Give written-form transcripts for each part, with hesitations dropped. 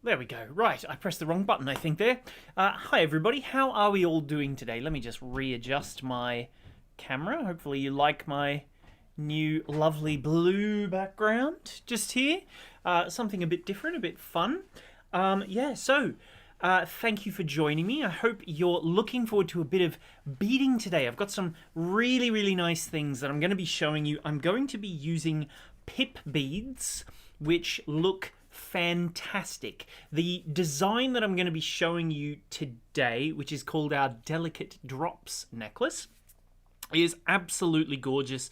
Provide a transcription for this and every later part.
There we go. Right, I pressed the wrong button, I think, there. Hi, everybody. How are we all doing today? Let me just readjust my camera. Hopefully you like my new lovely blue background just here. Something a bit different, a bit fun. Thank you for joining me. I hope you're looking forward to a bit of beading today. I've got some really, really nice things that I'm going to be showing you. I'm going to be using pip beads, which look fantastic. The design that I'm going to be showing you today, which is called our Delicate Drops necklace, is absolutely gorgeous.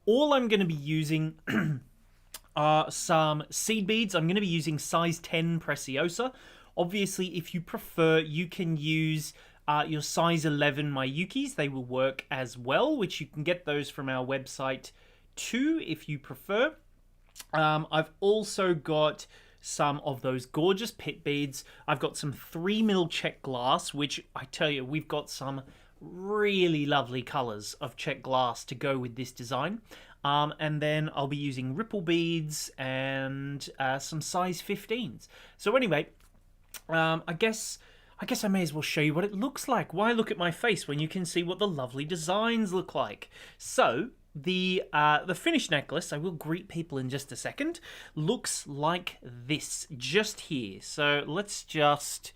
All I'm going to be using are some seed beads. I'm going to be using size 10 Preciosa. Obviously, if you prefer, you can use your size 11 Mayukis. They will work as well, which you can get those from our website too, if you prefer. I've also got some of those gorgeous pip beads. I've got some 3mm Czech glass, which I tell you, we've got some really lovely colors of Czech glass to go with this design. And then I'll be using ripple beads and some size 15s. So anyway, I guess I may as well show you what it looks like. Why look at my face when you can see what the lovely designs look like? So the finished necklace, I will greet people in just a second, looks like this just here. So let's just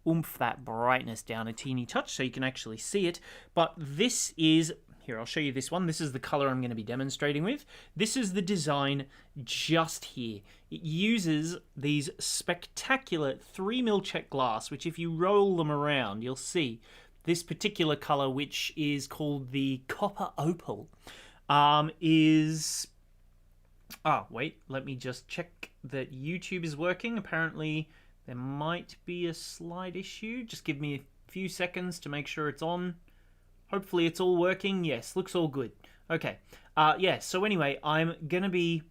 oomph that brightness down a teeny touch so you can actually see it. But this is, here, I'll show you this one. This is the color I'm going to be demonstrating with. This is the design just here. It uses these spectacular 3mm Czech glass, which if you roll them around, you'll see this particular color, which is called the Copper Opal, wait, let me just check that YouTube is working. Apparently there might be a slight issue. Just give me a few seconds to make sure it's on. Hopefully it's all working. Yes, looks all good. Okay. So anyway, I'm going to be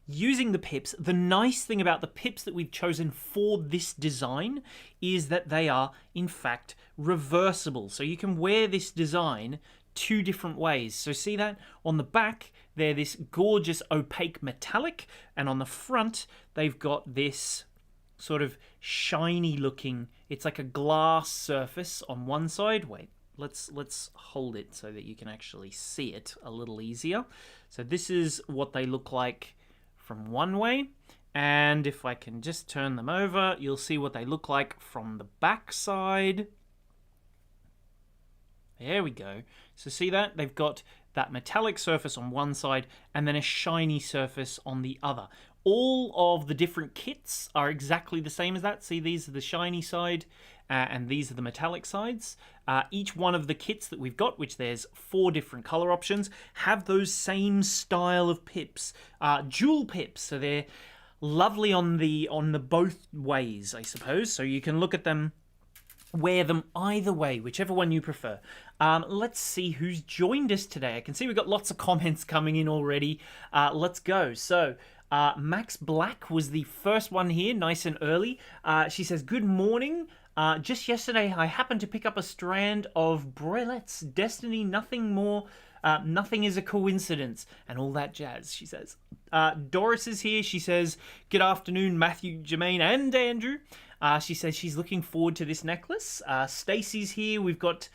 using the pips. The nice thing about the pips that we've chosen for this design is that they are, in fact, reversible. So you can wear this design two different ways. So see that? On the back, they're this gorgeous opaque metallic, and on the front, they've got this sort of shiny looking, it's like a glass surface on one side. Wait. Let's hold it so that you can actually see it a little easier. So this is what they look like from one way, and if I can just turn them over, you'll see what they look like from the back side. There we go. So see that? They've got that metallic surface on one side and then a shiny surface on the other. All of the different kits are exactly the same as that. See, these are the shiny side and these are the metallic sides. Each one of the kits that we've got, which there's 4 different color options, have those same style of pips, jewel pips. So they're lovely on the both ways, I suppose. So you can look at them, wear them either way, whichever one you prefer. Let's see who's joined us today. I can see we've got lots of comments coming in already. Let's go. So Max Black was the first one here, nice and early. She says, good morning. Just yesterday, I happened to pick up a strand of Bracelet's Destiny. Nothing more, nothing is a coincidence, and all that jazz, she says. Doris is here. She says, good afternoon, Matthew, Jermaine, and Andrew. She says she's looking forward to this necklace. Stacey's here. We've got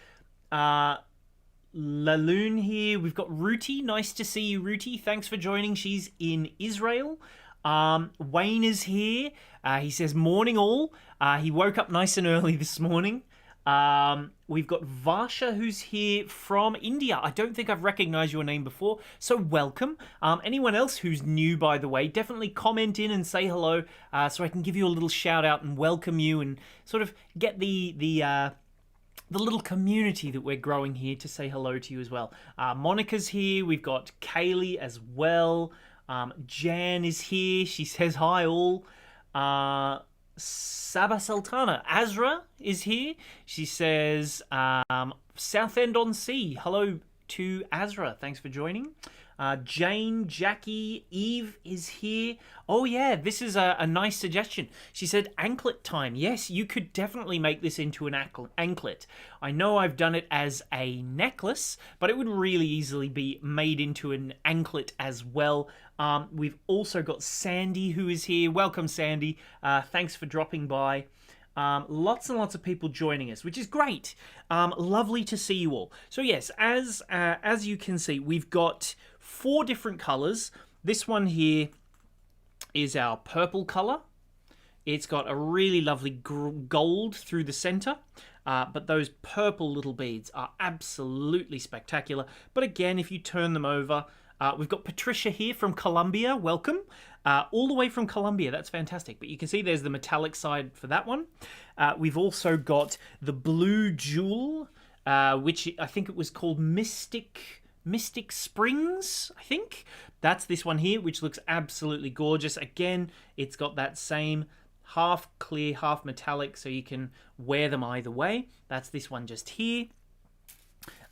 Laloon here. We've got Ruti. Nice to see you, Ruti. Thanks for joining. She's in Israel. Wayne is here. He says, morning all. He woke up nice and early this morning. We've got Voucher, who's here from India. I don't think I've recognized your name before, so welcome. Anyone else who's new, by the way, definitely comment in and say hello, so I can give you a little shout out and welcome you and sort of get the little community that we're growing here to say hello to you as well. Monica's here. We've got Kaylee as well. Jan is here. She says hi all. Saba Sultana. Azra is here. She says Southend on Sea. Hello to Azra. Thanks for joining. Jane, Jackie, Eve is here. Oh yeah, this is a nice suggestion. She said anklet time. Yes, you could definitely make this into an anklet. I know I've done it as a necklace, but it would really easily be made into an anklet as well. We've also got Sandy who is here. Welcome, Sandy. Thanks for dropping by. Lots and lots of people joining us, which is great. Lovely to see you all. So yes, as you can see, we've got 4 different colors. This one here is our purple color. It's got a really lovely gold through the center, but those purple little beads are absolutely spectacular. But again, if you turn them over, we've got Patricia here from Colombia. Welcome. All the way from Colombia. That's fantastic. But you can see there's the metallic side for that one. We've also got the blue jewel, which I think it was called Mystic Springs, I think. That's this one here, which looks absolutely gorgeous. Again, it's got that same half clear, half metallic, so you can wear them either way. That's this one just here.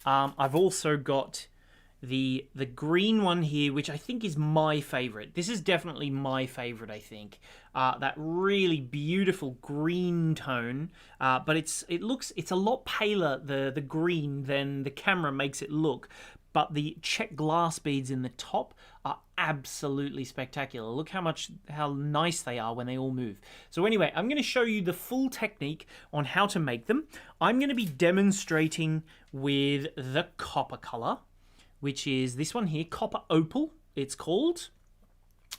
I've also got the green one here, which I think is my favorite. This is definitely my favorite, I think. That really beautiful green tone, but it's a lot paler, the green, than the camera makes it look. But the Czech glass beads in the top are absolutely spectacular. Look how nice they are when they all move. So anyway, I'm going to show you the full technique on how to make them. I'm going to be demonstrating with the copper color, which is this one here, Copper Opal, it's called,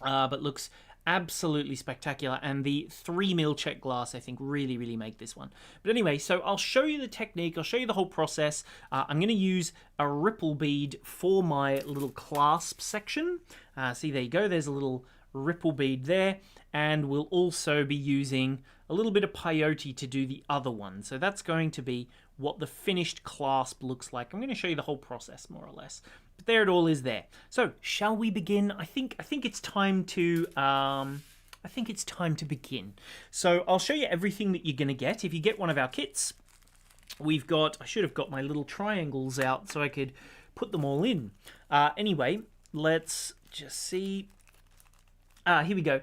but looks absolutely spectacular. And the 3mm Czech glass, I think, really make this one. But anyway, so I'll show you the technique, I'll show you the whole process. I'm going to use a ripple bead for my little clasp section. See, there you go, there's a little ripple bead there. And we'll also be using a little bit of peyote to do the other one. So that's going to be what the finished clasp looks like. I'm going to show you the whole process more or less. But there it all is there. So shall we begin? I think it's time to begin. So I'll show you everything that you're going to get if you get one of our kits. We've got, I should have got my little triangles out so I could put them all in. Anyway, let's just see. Here we go.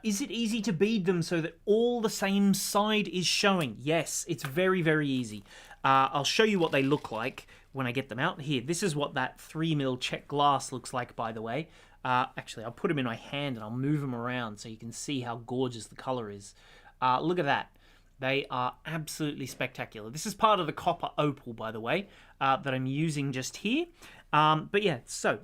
Is it easy to bead them so that all the same side is showing? Yes, it's very easy. I'll show you what they look like when I get them out. Here, this is what that 3mm Czech glass looks like, by the way. Actually, I'll put them in my hand and I'll move them around so you can see how gorgeous the color is. Look at that. They are absolutely spectacular. This is part of the Copper Opal, by the way, that I'm using just here. But yeah, so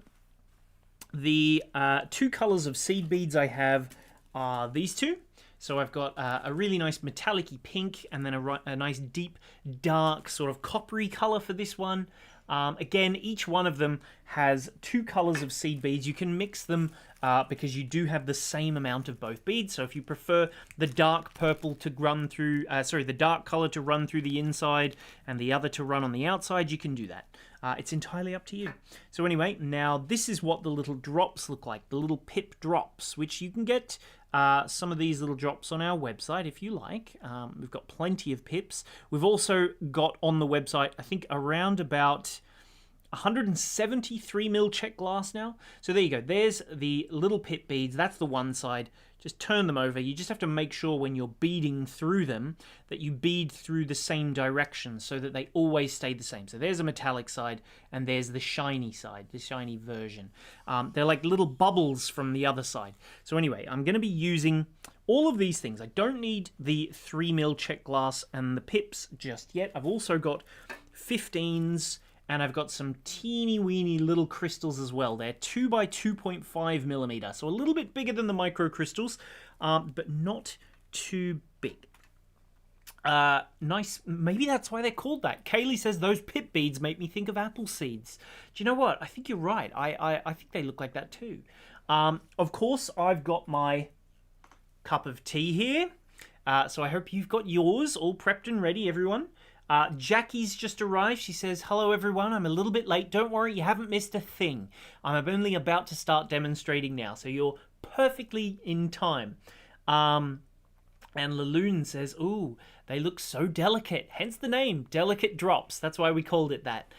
the 2 colors of seed beads I have are these 2. So I've got a really nice metallic-y pink and then a nice deep, dark, sort of coppery color for this one. Again, each one of them has 2 colors of seed beads. You can mix them because you do have the same amount of both beads. So if you prefer the dark purple to run through, the dark color to run through the inside and the other to run on the outside, you can do that. It's entirely up to you. So anyway, now this is what the little drops look like, the little pip drops, which you can get some of these little drops on our website if you like. We've got plenty of pips. We've also got on the website, I think, around about 173mm Czech glass now. So there you go. There's the little pip beads. That's the one side. Just turn them over. You just have to make sure when you're beading through them that you bead through the same direction so that they always stay the same. So there's a metallic side and there's the shiny side, the shiny version. They're like little bubbles from the other side. So anyway, I'm going to be using all of these things. I don't need the 3mm Czech glass and the pips just yet. I've also got 15s and I've got some teeny weeny little crystals as well. They're 2 by 2.5mm, so a little bit bigger than the micro crystals, but not too big. Nice. Maybe that's why they're called that. Kaylee says those pip beads make me think of apple seeds. Do you know what? I think you're right. I think they look like that too. Of course, I've got my cup of tea here. So I hope you've got yours all prepped and ready, everyone. Jackie's just arrived. She says, hello everyone, I'm a little bit late. Don't worry, you haven't missed a thing. I'm only about to start demonstrating now, so you're perfectly in time. And Laloon says, ooh, they look so delicate. Hence the name, Delicate Drops. That's why we called it that.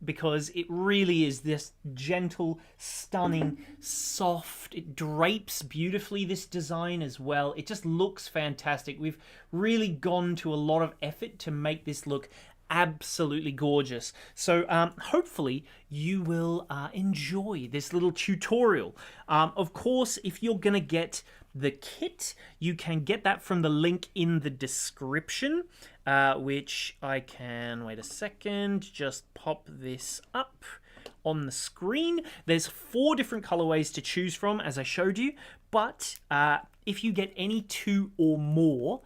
because it really is this gentle, stunning, soft. It drapes beautifully, this design as well. It just looks fantastic. We've really gone to a lot of effort to make this look absolutely gorgeous. So hopefully you will enjoy this little tutorial. Of course, if you're gonna get the kit, you can get that from the link in the description, which I can, wait a second, just pop this up on the screen. There's 4 different colorways to choose from, as I showed you, but if you get any 2 or more,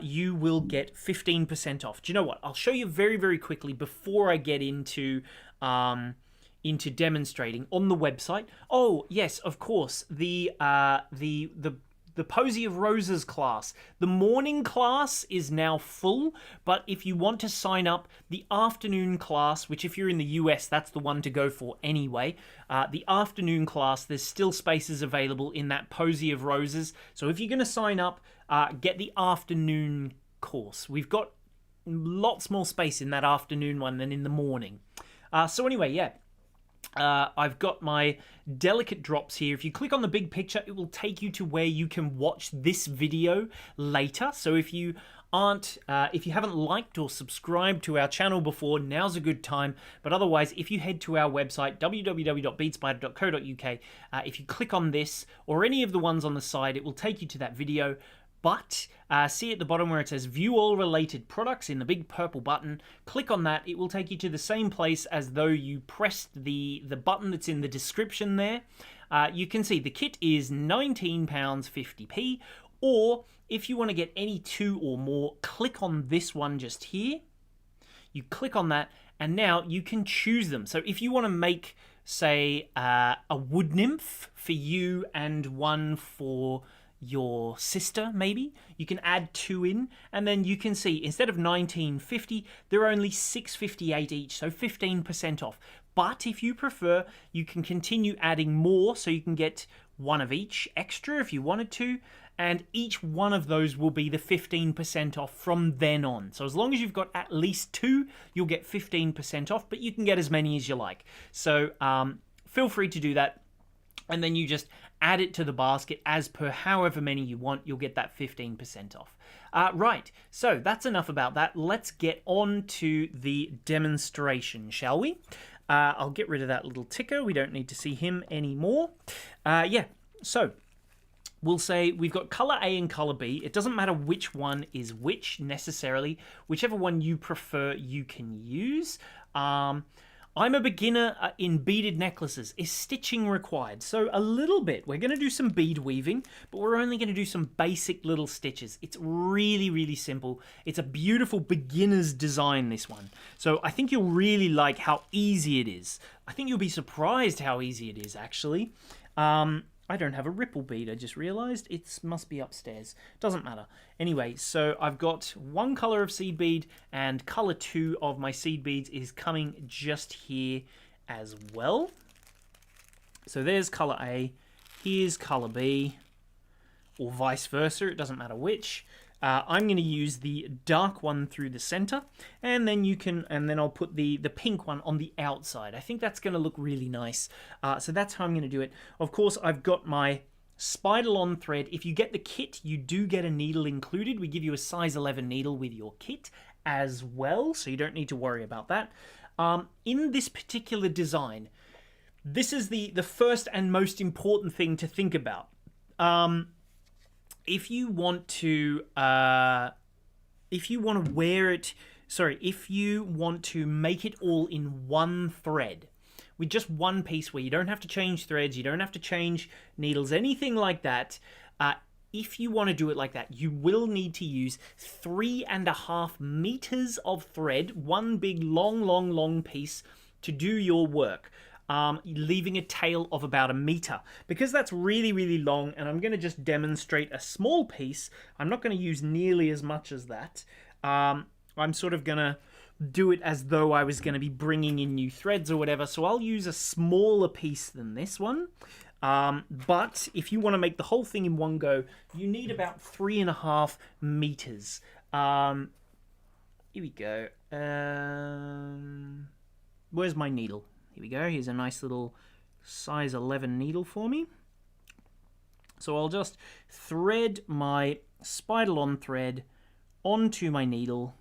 you will get 15% off. Do you know what? I'll show you very, very quickly before I get into demonstrating on the website. Oh yes, of course, the Posie of Roses class. The morning class is now full, but if you want to sign up, the afternoon class, which if you're in the US, that's the one to go for anyway, the afternoon class, there's still spaces available in that Posie of Roses. So if you're going to sign up, get the afternoon course. We've got lots more space in that afternoon one than in the morning. So anyway, yeah. I've got my delicate drops here. If you click on the big picture, it will take you to where you can watch this video later. So if you haven't liked or subscribed to our channel before, now's a good time. But otherwise, if you head to our website, www.beadspider.co.uk, if you click on this or any of the ones on the side, it will take you to that video. But see at the bottom where it says view all related products in the big purple button, click on that. It will take you to the same place as though you pressed the button that's in the description there. You can see the kit is £19.50p, or if you want to get any 2 or more, click on this one just here. You click on that and now you can choose them. So if you want to make, say, a wood nymph for you and one for your sister, maybe you can add 2 in, and then you can see instead of $19.50 they're only $6.58 each, so 15% off. But if you prefer, you can continue adding more, so you can get 1 of each extra if you wanted to, and each one of those will be the 15% off from then on. So as long as you've got at least 2, you'll get 15% off, but you can get as many as you like. So feel free to do that, and then you just add it to the basket as per however many you want. You'll get that 15% off. Right, so that's enough about that. Let's get on to the demonstration, shall we? I'll get rid of that little ticker. We don't need to see him anymore. Yeah, so we'll say we've got color A and color B. It doesn't matter which one is which necessarily. Whichever one you prefer, you can use. I'm a beginner in beaded necklaces. Is stitching required? So a little bit. We're going to do some bead weaving, but we're only going to do some basic little stitches. It's really, really simple. It's a beautiful beginner's design, this one. So I think you'll really like how easy it is. I think you'll be surprised how easy it is, actually. I don't have a ripple bead, I just realized. It must be upstairs. Doesn't matter. Anyway, so I've got 1 color of seed bead, and color 2 of my seed beads is coming just here as well. So there's color A, here's color B, or vice versa, it doesn't matter which. I'm going to use the dark one through the center, and then I'll put the pink one on the outside. I think that's going to look really nice. So that's how I'm going to do it. Of course, I've got my Spider-on thread. If you get the kit, you do get a needle included. We give you a size 11 needle with your kit as well, so you don't need to worry about that. In this particular design, this is the first and most important thing to think about. If you want to wear it, if you want to make it all in one thread with just one piece where you don't have to change threads, you don't have to change needles, anything like that, if you want to do it like that, you will need to use 3.5 meters of thread, one big long piece to do your work. Leaving a tail of about 1 meter, because that's really, really long, and I'm going to just demonstrate a small piece. I'm not going to use nearly as much as that. I'm sort of going to do it as though I was going to be bringing in new threads or whatever, so I'll use a smaller piece than this one. But if you want to make the whole thing in one go, you need about 3.5 meters. Here we go. where's my needle? Here we go. Here's a nice little size 11 needle for me. So I'll just thread my spider-on thread onto my needle,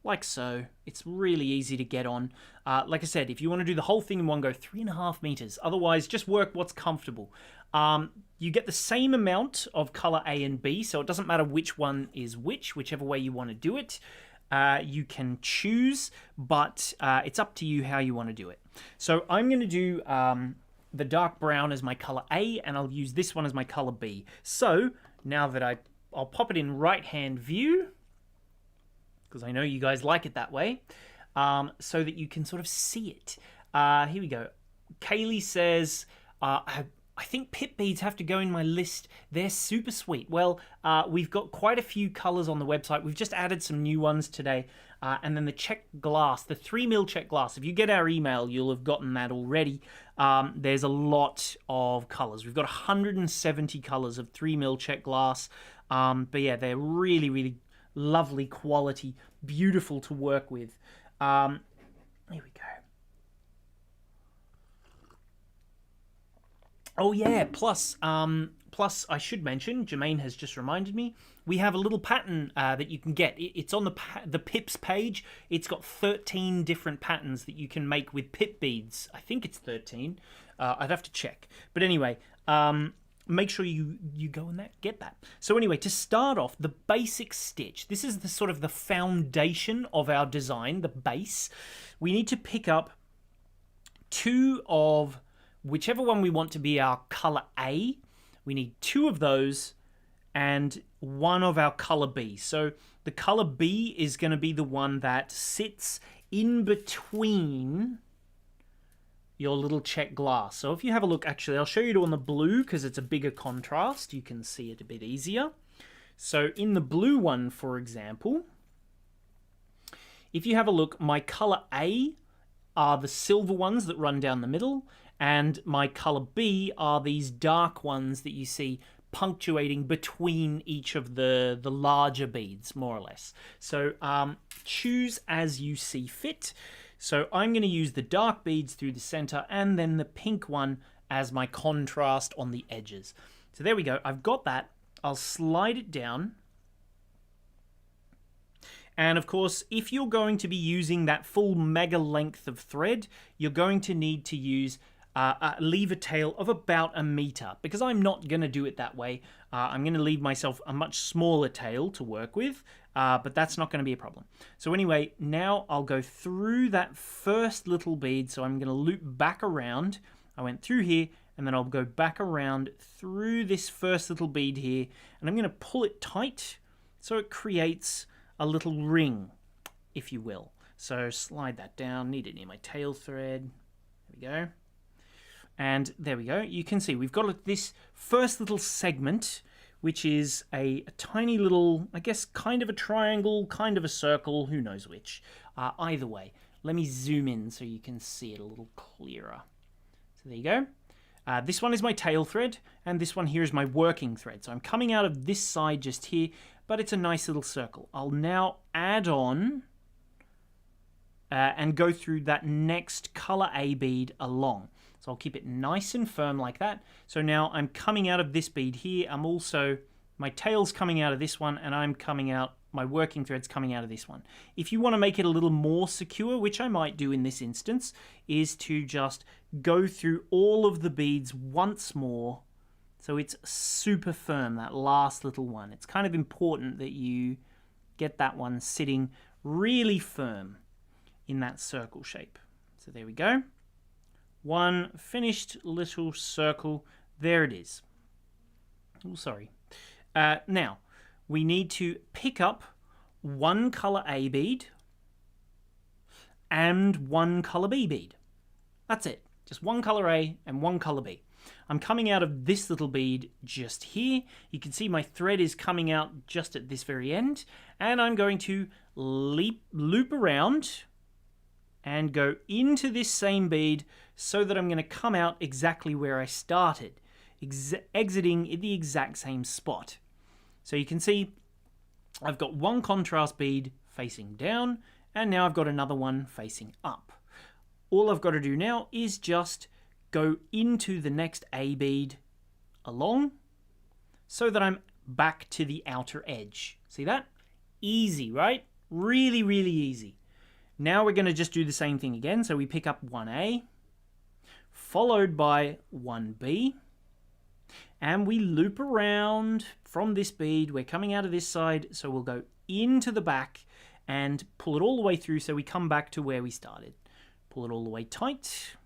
like so. It's really easy to get on. Like I said, if you want to do the whole thing in one go, 3.5 meters. Otherwise, just work what's comfortable. You get the same amount of color A and B, so it doesn't matter which one is whichever way you want to do it. You can choose, but it's up to you how you want to do it. So I'm going to do the dark brown as my color A, and I'll use this one as my color B. So now that I'll pop it in right-hand view, because I know you guys like it that way, so that you can sort of see it. Here we go. Kaylee says, I think pip beads have to go in my list. They're super sweet. Well, we've got quite a few colors on the website. We've just added some new ones today. And then the Czech glass, the 3mm Czech glass. If you get our email, you'll have gotten that already. There's a lot of colors. We've got 170 colors of 3mm Czech glass. But yeah, they're really, really lovely quality, beautiful to work with. Here we go. Oh yeah, plus I should mention, Jermaine has just reminded me, we have a little pattern that you can get. It's on the Pips page. It's got 13 different patterns that you can make with pip beads. I think it's 13. I'd have to check. But anyway, make sure you go and get that. So anyway, to start off, the basic stitch. This is the sort of the foundation of our design, the base. We need to pick up 2 of whichever one we want to be our color A. We need 2 of those and 1 of our color B. So the color B is going to be the one that sits in between your little Czech glass. So if you have a look, actually, I'll show you on the blue because it's a bigger contrast. You can see it a bit easier. So in the blue one, for example, if you have a look, my color A are the silver ones that run down the middle, and my color B are these dark ones that you see punctuating between each of the larger beads, more or less. So choose as you see fit. So I'm going to use the dark beads through the center and then the pink one as my contrast on the edges. So there we go. I've got that. I'll slide it down. And of course, if you're going to be using that full mega length of thread, you're going to need to use leave a tail of about 1 meter, because I'm not going to do it that way. I'm going to leave myself a much smaller tail to work with, but that's not going to be a problem. So anyway, now I'll go through that first little bead. So I'm going to loop back around. I went through here, and then I'll go back around through this first little bead here, and I'm going to pull it tight so it creates a little ring, if you will. So slide that down, need it near my tail thread. There we go. And there we go. You can see we've got this first little segment, which is a tiny little, I guess, kind of a triangle, kind of a circle, who knows which. Either way, let me zoom in so you can see it a little clearer. So there you go. This one is my tail thread, and this one here is my working thread. So I'm coming out of this side just here, but it's a nice little circle. I'll now add on and go through that next color A bead along. So I'll keep it nice and firm like that. So now I'm coming out of this bead here. I'm also, my tail's coming out of this one, and I'm coming out, my working thread's coming out of this one. If you want to make it a little more secure, which I might do in this instance, is to just go through all of the beads once more. So it's super firm, that last little one. It's kind of important that you get that one sitting really firm in that circle shape. So there we go. One finished little circle. There it is. Oh, sorry. Now, we need to pick up 1 color A bead and 1 color B bead. That's it. Just 1 color A and 1 color B. I'm coming out of this little bead just here. You can see my thread is coming out just at this very end. And I'm going to loop around and go into this same bead so that I'm going to come out exactly where I started, exiting in the exact same spot. So you can see I've got 1 contrast bead facing down, and now I've got another one facing up. all I've got to do now is just go into the next A bead along so that I'm back to the outer edge. See that? Easy, right? Really, really easy. Now we're going to just do the same thing again. So we pick up 1A, followed by 1B, and we loop around from this bead. We're coming out of this side, so we'll go into the back and pull it all the way through so we come back to where we started. Pull it all the way tight,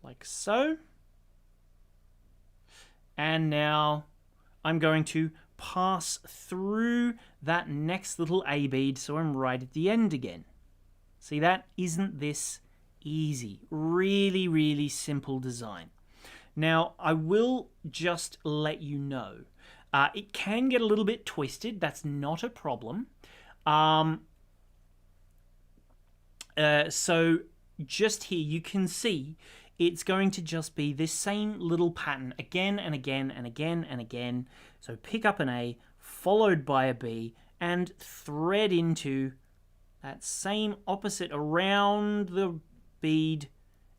like so. And now I'm going to pass through that next little A bead so I'm right at the end again. See that? Isn't this easy? Really, really simple design. Now, I will just let you know, it can get a little bit twisted. That's not a problem. So just here you can see it's going to just be this same little pattern again and again and again and again. So pick up an A, followed by a B, and thread into that same opposite around the bead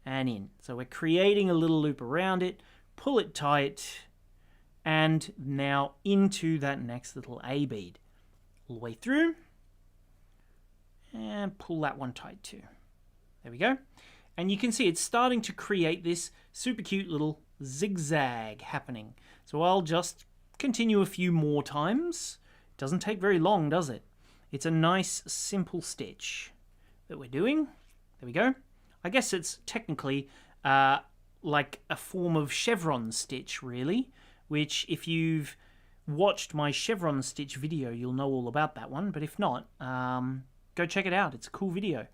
and in. So we're creating a little loop around it, pull it tight, and now into that next little A bead. All the way through, and pull that one tight too. There we go. And you can see it's starting to create this super cute little zigzag happening. So I'll just continue a few more times. Doesn't take very long, does it? It's a nice simple stitch that we're doing. There we go. I guess it's technically like a form of chevron stitch, really, which if you've watched my chevron stitch video, you'll know all about that one. But if not, go check it out. It's a cool video.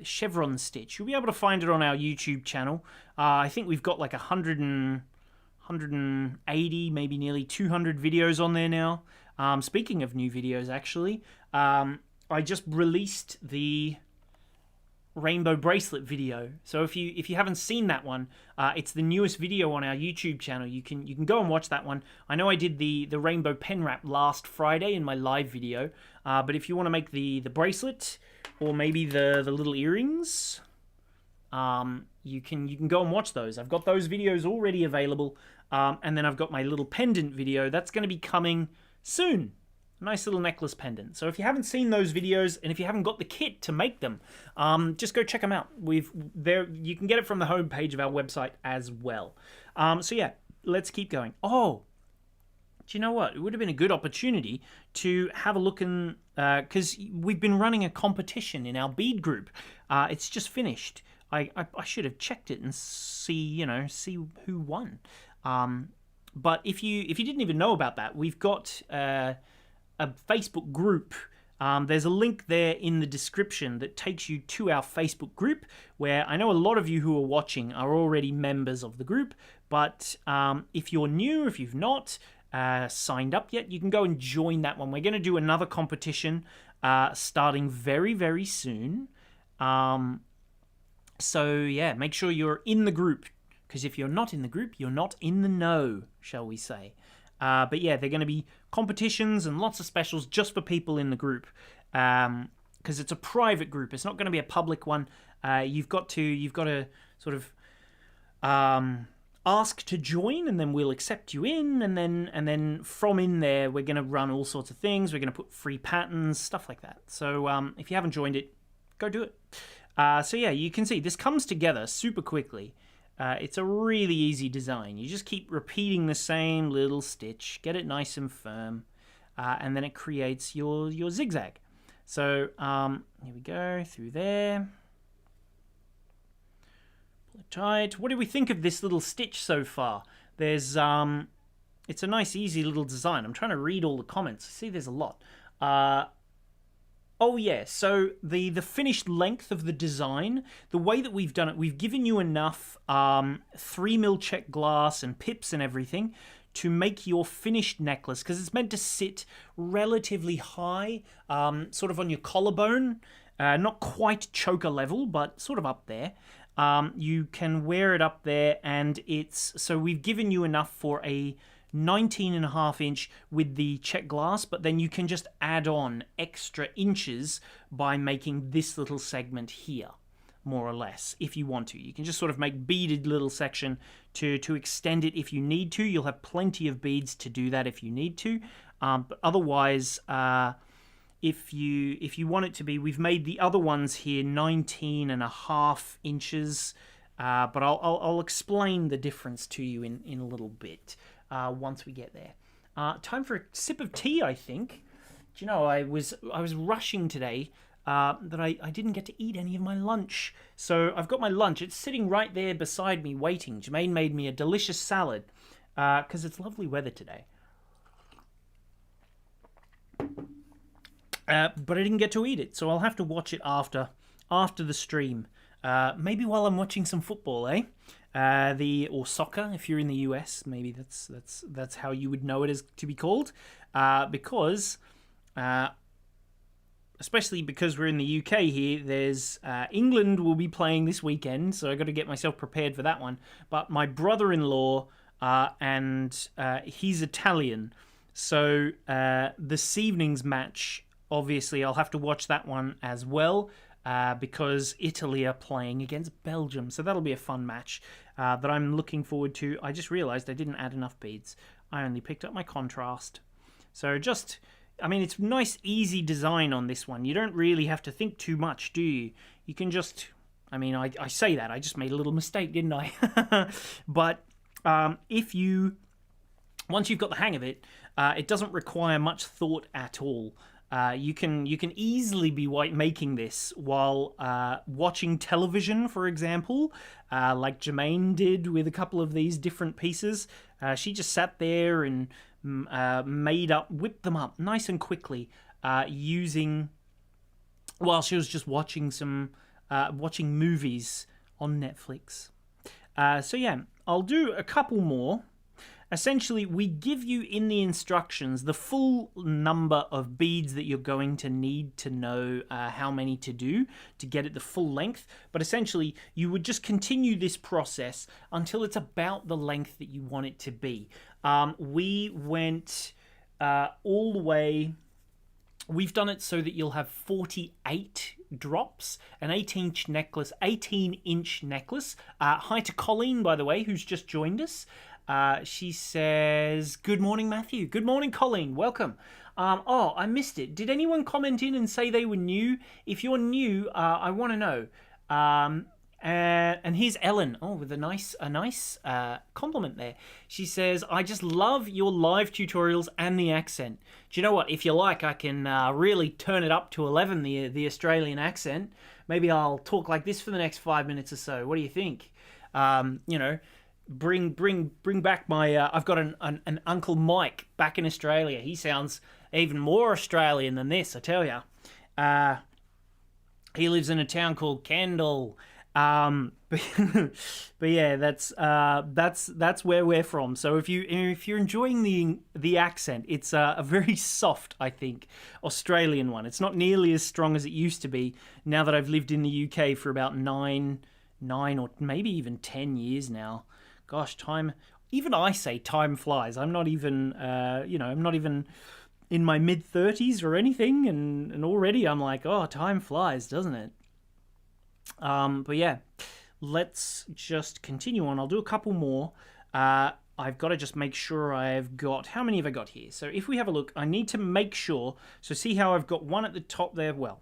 Chevron stitch. You'll be able to find it on our YouTube channel. I think we've got like 180, maybe nearly 200 videos on there now. Speaking of new videos, actually, I just released the rainbow bracelet video. So if you haven't seen that one, it's the newest video on our YouTube channel. You can go and watch that one. I know I did the rainbow pen wrap last Friday in my live video, but if you want to make the bracelet or maybe the little earrings, you can go and watch those. I've got those videos already available, and then I've got my little pendant video that's going to be coming soon. Nice little necklace pendant. So if you haven't seen those videos and if you haven't got the kit to make them, just go check them out. You can get it from the homepage of our website as well. So yeah, let's keep going. Oh, do you know what? It would have been a good opportunity to have a look in, because we've been running a competition in our bead group. It's just finished. I should have checked it and see who won. But if you didn't even know about that, we've got a Facebook group. There's a link there in the description that takes you to our Facebook group, where I know a lot of you who are watching are already members of the group, but if you're new, if you've not signed up yet, you can go and join that one. We're going to do another competition starting very, very soon. So yeah, make sure you're in the group, because if you're not in the group, you're not in the know, shall we say. But yeah, they're going to be competitions and lots of specials just for people in the group, because it's a private group. It's not going to be a public one. You've got to sort of ask to join, and then we'll accept you in, and then from in there we're going to run all sorts of things. We're going to put free patterns, stuff like that. So if you haven't joined it, go do it. So yeah, you can see this comes together super quickly. It's a really easy design. You just keep repeating the same little stitch, get it nice and firm, and then it creates your zigzag. So here we go, through there. Pull it tight. What do we think of this little stitch so far? There's it's a nice, easy little design. I'm trying to read all the comments. See, there's a lot. Oh yeah, so the finished length of the design, the way that we've done it, we've given you enough 3mm Czech glass and pips and everything to make your finished necklace, because it's meant to sit relatively high, sort of on your collarbone, not quite choker level, but sort of up there. You can wear it up there, and so we've given you enough for a 19.5 inch with the Czech glass, but then you can just add on extra inches by making this little segment here, more or less, if you want to. You can just sort of make beaded little section to extend it if you need to. You'll have plenty of beads to do that if you need to. But otherwise, if you want it to be, we've made the other ones here 19.5 inches, but I'll explain the difference to you in a little bit once we get there. Time for a sip of tea, I think. Do you know, I was rushing today that I didn't get to eat any of my lunch. So I've got my lunch. It's sitting right there beside me waiting. Jermaine made me a delicious salad because it's lovely weather today. But I didn't get to eat it, so I'll have to watch it after the stream. Maybe while I'm watching some football, eh? Or soccer if you're in the US. Maybe that's how you would know it as to be called. Because especially because we're in the UK here, there's England will be playing this weekend, so I got to get myself prepared for that one. But my brother-in-law and he's Italian, so this evening's match, obviously I'll have to watch that one as well because Italy are playing against Belgium, so that'll be a fun match that I'm looking forward to. I just realized I didn't add enough beads. I only picked up my contrast. So just, I mean, it's nice, easy design on this one. You don't really have to think too much, do you? You can just, I mean, I say that. I just made a little mistake, didn't I? But once you've got the hang of it, it doesn't require much thought at all. You can easily be making this while watching television, for example, like Jermaine did with a couple of these different pieces. She just sat there and whipped them up nice and quickly while she was just watching watching movies on Netflix. So yeah, I'll do a couple more. Essentially, we give you in the instructions the full number of beads that you're going to need to know how many to do to get it the full length. But essentially, you would just continue this process until it's about the length that you want it to be. We went all the way. We've done it so that you'll have 48 drops, an 18-inch necklace. Hi to Colleen, by the way, who's just joined us. She says, good morning, Matthew. Good morning, Colleen. Welcome. I missed it. Did anyone comment in and say they were new? If you're new, I want to know. And here's Ellen. Oh, with a nice compliment there. She says, I just love your live tutorials and the accent. Do you know what? If you like, I can really turn it up to 11, the Australian accent. Maybe I'll talk like this for the next 5 minutes or so. What do you think? Bring back my I've got an Uncle Mike back in Australia. He sounds even more Australian than this, I tell you. He lives in a town called Kendall. But yeah, that's where we're from. So if you're enjoying the accent, it's a very soft, I think, Australian one. It's not nearly as strong as it used to be now that I've lived in the UK for about nine or maybe even 10 years now. Gosh, even I say time flies. I'm not even, I'm not even in my mid-30s or anything, and already I'm like, oh, time flies, doesn't it? But yeah, let's just continue on. I'll do a couple more. I've got to just make sure I've got, how many have I got here? So if we have a look, I need to make sure, so see how I've got one at the top there? Well,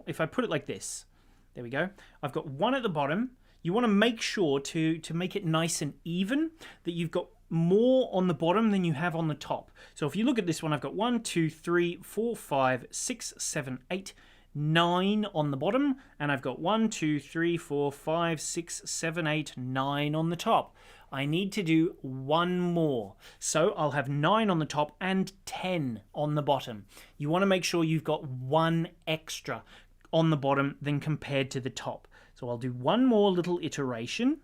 if I put it like this, there we go. I've got one at the bottom. You want to make sure to make it nice and even, that you've got more on the bottom than you have on the top. So if you look at this one, I've got 1, 2, 3, 4, 5, 6, 7, 8, 9 on the bottom, and I've got 1, 2, 3, 4, 5, 6, 7, 8, 9 on the top. I need to do one more. So I'll have 9 on the top and 10 on the bottom. You want to make sure you've got one extra on the bottom than compared to the top. So I'll do one more little iteration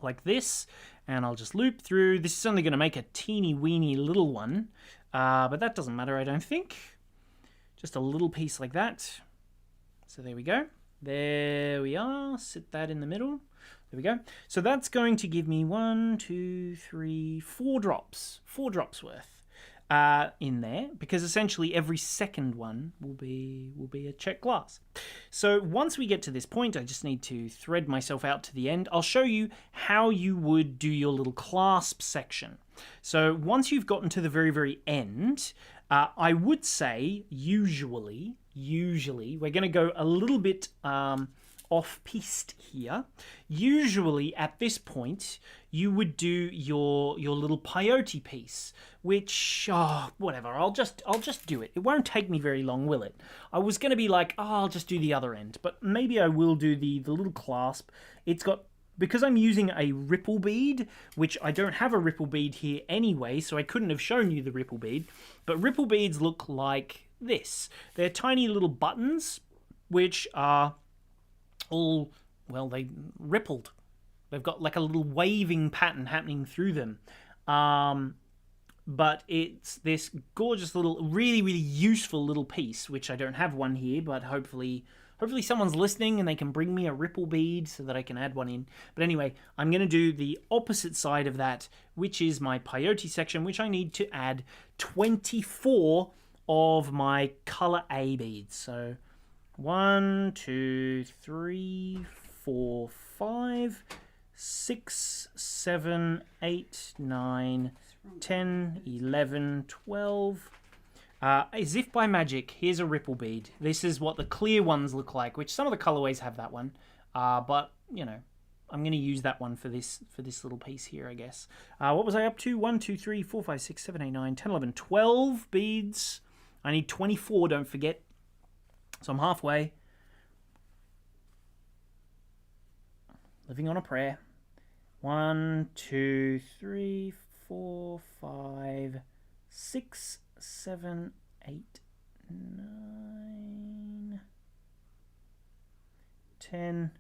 like this, and I'll just loop through. This is only going to make a teeny weeny little one, but that doesn't matter, I don't think. Just a little piece like that. So there we go. There we are. Sit that in the middle. There we go. So that's going to give me 1, 2, 3, 4 drops. 4 drops worth in there, because essentially every second one will be a Czech glass. So once we get to this point, I just need to thread myself out to the end. I'll show you how you would do your little clasp section. So once you've gotten to the very, very end, I would say usually we're going to go a little bit off-piste here. Usually at this point you would do your little peyote piece, which whatever, I'll just do it. It won't take me very long, will it? I was going to be like, I'll just do the other end, but maybe I will do the little clasp. It's got, because I'm using a ripple bead, which I don't have a ripple bead here anyway, so I couldn't have shown you the ripple bead, but ripple beads look like this. They're tiny little buttons which are all, well, they rippled. They've got like a little waving pattern happening through them. But it's this gorgeous little, really, really useful little piece, which I don't have one here, but hopefully someone's listening and they can bring me a ripple bead so that I can add one in. But anyway, I'm going to do the opposite side of that, which is my peyote section, which I need to add 24 of my color A beads. So 1, 2, 3, 4, 5, 6, 7, 8, 9, 10, 11, 12. As if by magic, here's a ripple bead. This is what the clear ones look like, which some of the colorways have that one. But, you know, I'm going to use that one for this little piece here, I guess. What was I up to? 1, 2, 3, 4, 5, 6, 7, 8, 9, 10, 11, 12 beads. I need 24, don't forget. So I'm halfway. Living on a prayer. 1, 2, 3, 4, 5, 6, 7, 8, 9, 10,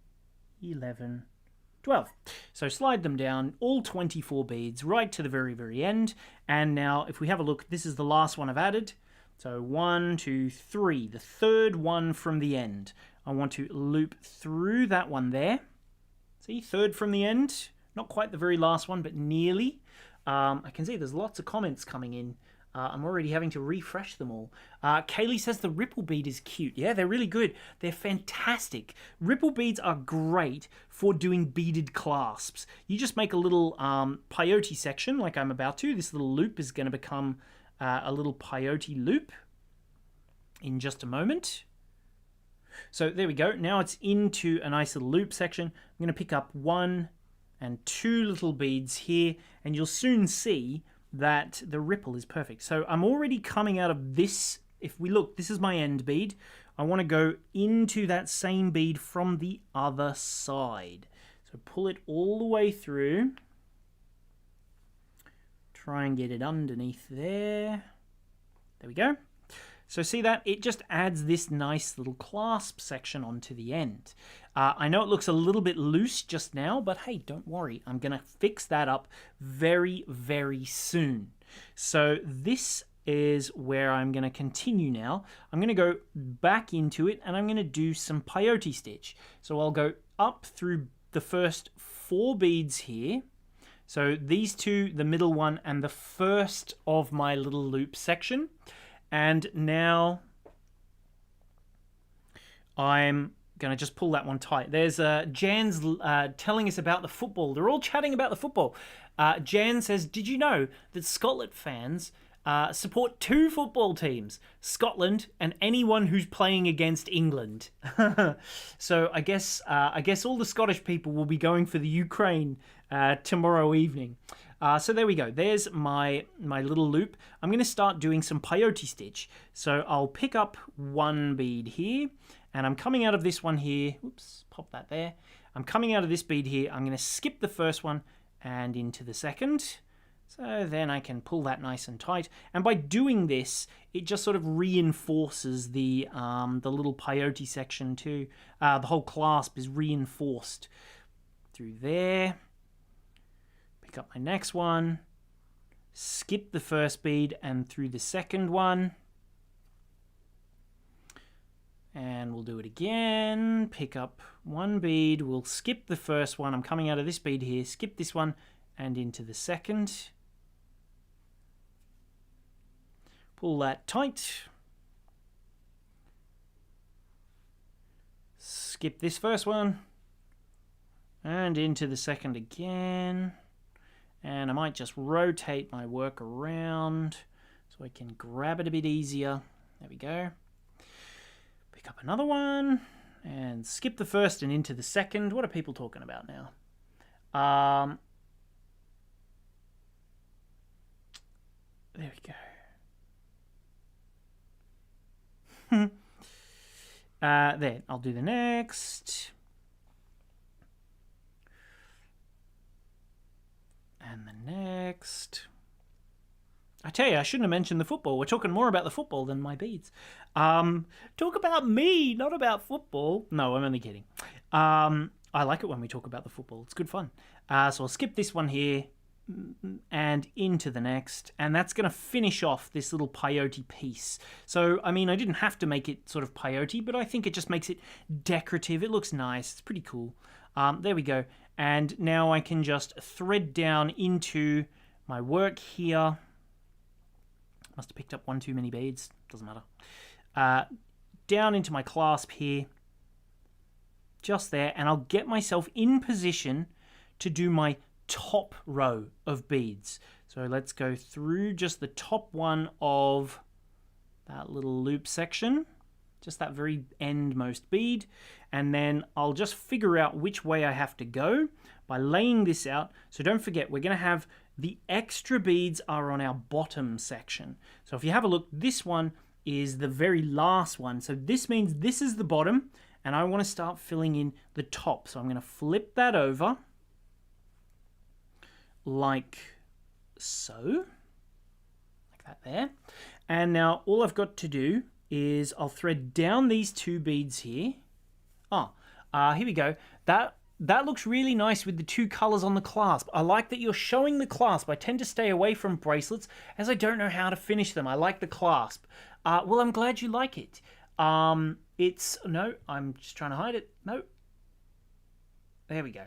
11, 12. So slide them down, all 24 beads, right to the very, very end. And now, if we have a look, this is the last one I've added. So 1, 2, 3, the third one from the end. I want to loop through that one there. See, third from the end. Not quite the very last one, but nearly. I can see there's lots of comments coming in. I'm already having to refresh them all. Kaylee says the ripple bead is cute. Yeah, they're really good. They're fantastic. Ripple beads are great for doing beaded clasps. You just make a little peyote section like I'm about to. This little loop is going to become a little peyote loop in just a moment. So there we go. Now it's into a nice little loop section. I'm going to pick up 1 and 2 little beads here, and you'll soon see that the ripple is perfect. So I'm already coming out of this. If we look, this is my end bead. I want to go into that same bead from the other side. So pull it all the way through. Try and get it underneath there. There we go. So see that? It just adds this nice little clasp section onto the end. I know it looks a little bit loose just now, but hey, don't worry. I'm going to fix that up very, very soon. So this is where I'm going to continue now. I'm going to go back into it and I'm going to do some peyote stitch. So I'll go up through the first 4 beads here. So these 2, the middle one, and the first of my little loop section. And now I'm going to just pull that one tight. There's Jan's telling us about the football. They're all chatting about the football. Jan says, did you know that Scotland fans support 2 football teams, Scotland and anyone who's playing against England? So I guess all the Scottish people will be going for the Ukraine tomorrow evening. So there we go. There's my little loop. I'm going to start doing some peyote stitch. So I'll pick up 1 bead here, and I'm coming out of this one here. Oops, pop that there. I'm coming out of this bead here. I'm going to skip the first one and into the second. So then I can pull that nice and tight. And by doing this, it just sort of reinforces the little peyote section too. The whole clasp is reinforced through there. Pick up my next one, skip the first bead and through the second one, And we'll do it again. Pick up one bead. We'll skip the first one. I'm coming out of this bead here. Skip this one and into the second. Pull that tight. Skip this first one. And into the second again. And I might just rotate my work around so I can grab it a bit easier. There we go. Pick up another one and skip the first and into the second. What are people talking about now? There we go. There, I'll do the next. And the next. I tell you, I shouldn't have mentioned the football. We're talking more about the football than my beads. Talk about me, not about football. No, I'm only kidding. I like it when we talk about the football. It's good fun. So I'll skip this one here and into the next. And that's going to finish off this little peyote piece. So, I mean, I didn't have to make it sort of peyote, but I think it just makes it decorative. It looks nice. It's pretty cool. There we go. And now I can just thread down into my work here. Must have picked up one too many beads. Doesn't matter. Down into my clasp here. Just there. And I'll get myself in position to do my top row of beads. So let's go through just the top one of that little loop section. Just that very endmost bead. And then I'll just figure out which way I have to go by laying this out. So don't forget, we're going to have the extra beads are on our bottom section. So if you have a look, this one is the very last one. So this means this is the bottom, and I want to start filling in the top. So I'm going to flip that over like so. Like that there. And now all I've got to do is I'll thread down these two beads here. Here we go. That looks really nice with the two colors on the clasp. I like that you're showing the clasp. I tend to stay away from bracelets as I don't know how to finish them. I like the clasp. Well, I'm glad you like it. No, I'm just trying to hide it. No. There we go.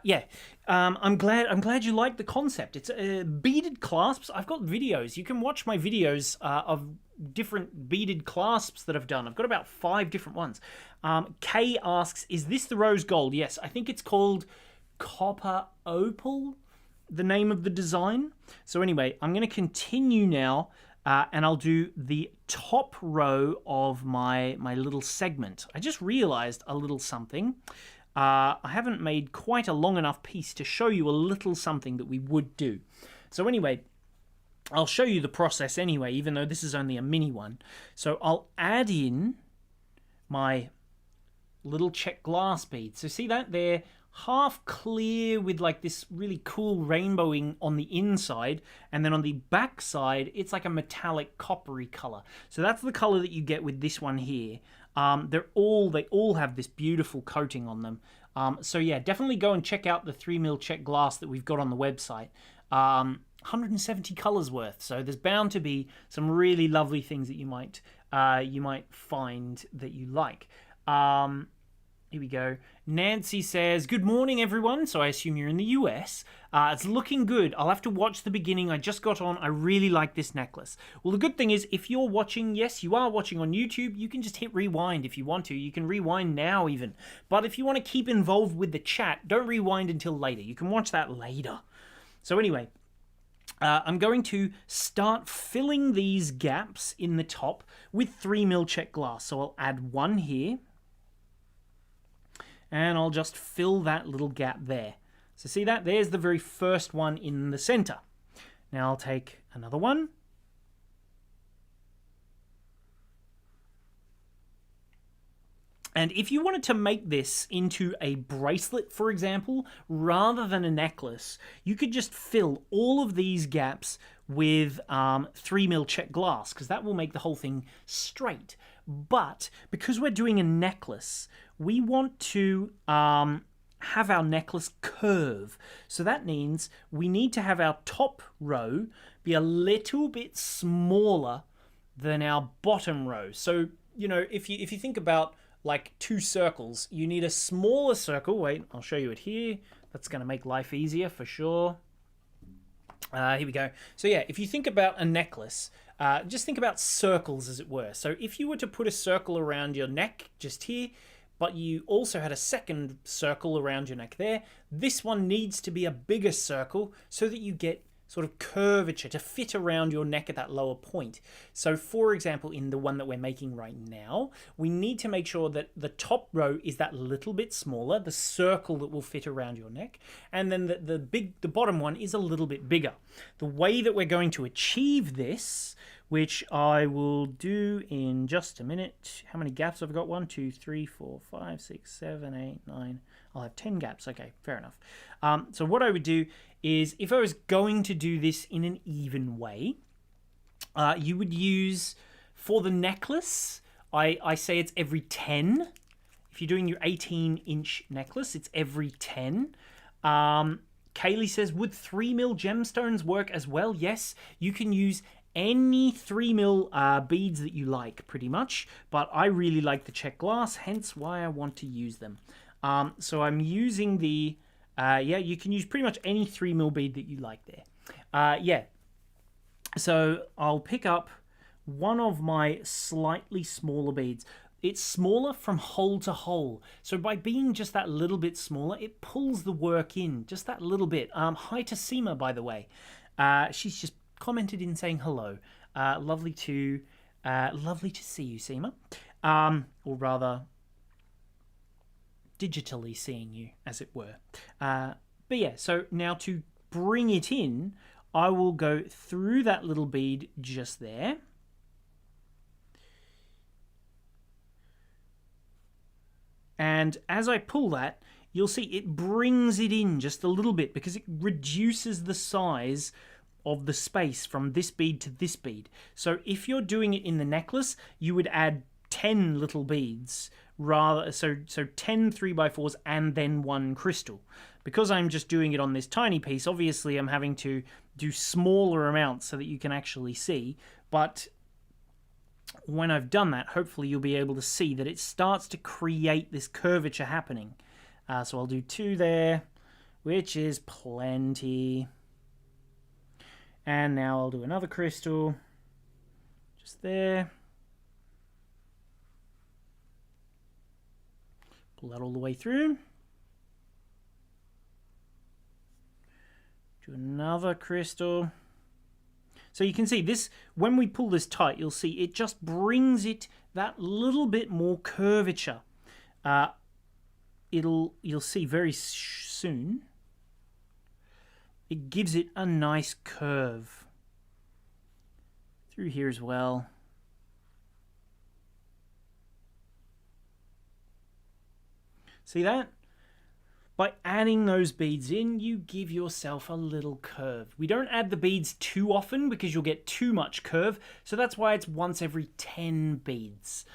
Yeah, I'm glad you like the concept. It's beaded clasps. I've got videos. You can watch my videos of different beaded clasps that I've done. I've got about 5 different ones. Kay asks, is this the rose gold? Yes, I think it's called Copper Opal, the name of the design. So anyway, I'm going to continue now, and I'll do the top row of my little segment. I just realized a little something. I haven't made quite a long enough piece to show you a little something that we would do. So anyway, I'll show you the process anyway, even though this is only a mini one. So I'll add in my little Czech glass bead. So see that there? Half clear with like this really cool rainbowing on the inside, and then on the back side it's like a metallic coppery color. So that's the color that you get with this one here. They all have this beautiful coating on them. So yeah, definitely go and check out the 3mm Czech glass that we've got on the website. 170 colors worth. So there's bound to be some really lovely things that you might find that you like. Here we go. Nancy says, good morning, everyone. So I assume you're in the US. It's looking good. I'll have to watch the beginning. I just got on. I really like this necklace. Well, the good thing is, if you're watching, yes, you are watching on YouTube, you can just hit rewind if you want to. You can rewind now even. But if you want to keep involved with the chat, don't rewind until later. You can watch that later. So anyway, I'm going to start filling these gaps in the top with 3mm Czech glass. So I'll add one here. And I'll just fill that little gap there. So see that? There's the very first one in the center. Now I'll take another one. And if you wanted to make this into a bracelet, for example, rather than a necklace, you could just fill all of these gaps with 3mm Czech glass, because that will make the whole thing straight. But because we're doing a necklace, we want to have our necklace curve. So that means we need to have our top row be a little bit smaller than our bottom row. So you know, if you think about like two circles, you need a smaller circle. Wait, I'll show you it here. That's going to make life easier for sure. Here we go. So yeah, if you think about a necklace, just think about circles as it were. So if you were to put a circle around your neck just here, but you also had a second circle around your neck there, this one needs to be a bigger circle so that you get sort of curvature to fit around your neck at that lower point. So for example, in the one that we're making right now, we need to make sure that the top row is that little bit smaller, the circle that will fit around your neck, and then the bottom one is a little bit bigger. The way that we're going to achieve this, which I will do in just a minute. How many gaps have I got? 1, 2, 3, 4, 5, 6, 7, 8, 9. I'll have 10 gaps. Okay, fair enough. So what I would do is, if I was going to do this in an even way, you would use, for the necklace, I say it's every 10. If you're doing your 18-inch necklace, it's every 10. Kaylee says, would 3mm gemstones work as well? Yes, you can use any 3mm beads that you like, pretty much, but I really like the Czech glass, hence why I want to use them. So I'm using the yeah, you can use pretty much any 3mm bead that you like there. Yeah, so I'll pick up one of my slightly smaller beads. It's smaller from hole to hole, so by being just that little bit smaller, it pulls the work in just that little bit. Hi to Seema, by the way. She's just commented in saying hello. Lovely to see you, Seema. Or rather, digitally seeing you, as it were. But yeah, so now to bring it in, I will go through that little bead just there. And as I pull that, you'll see it brings it in just a little bit because it reduces the size of the space from this bead to this bead. So if you're doing it in the necklace, you would add 10 little beads, rather, so 10 3x4s and then one crystal. Because I'm just doing it on this tiny piece, obviously I'm having to do smaller amounts so that you can actually see, but when I've done that, hopefully you'll be able to see that it starts to create this curvature happening. So I'll do 2 there, which is plenty. And now I'll do another crystal, just there. Pull that all the way through. Do another crystal. So you can see this, when we pull this tight, you'll see it just brings it that little bit more curvature. You'll see very soon, it gives it a nice curve through here as well. See that? By adding those beads in, you give yourself a little curve. We don't add the beads too often because you'll get too much curve, so that's why it's once every 10 beads.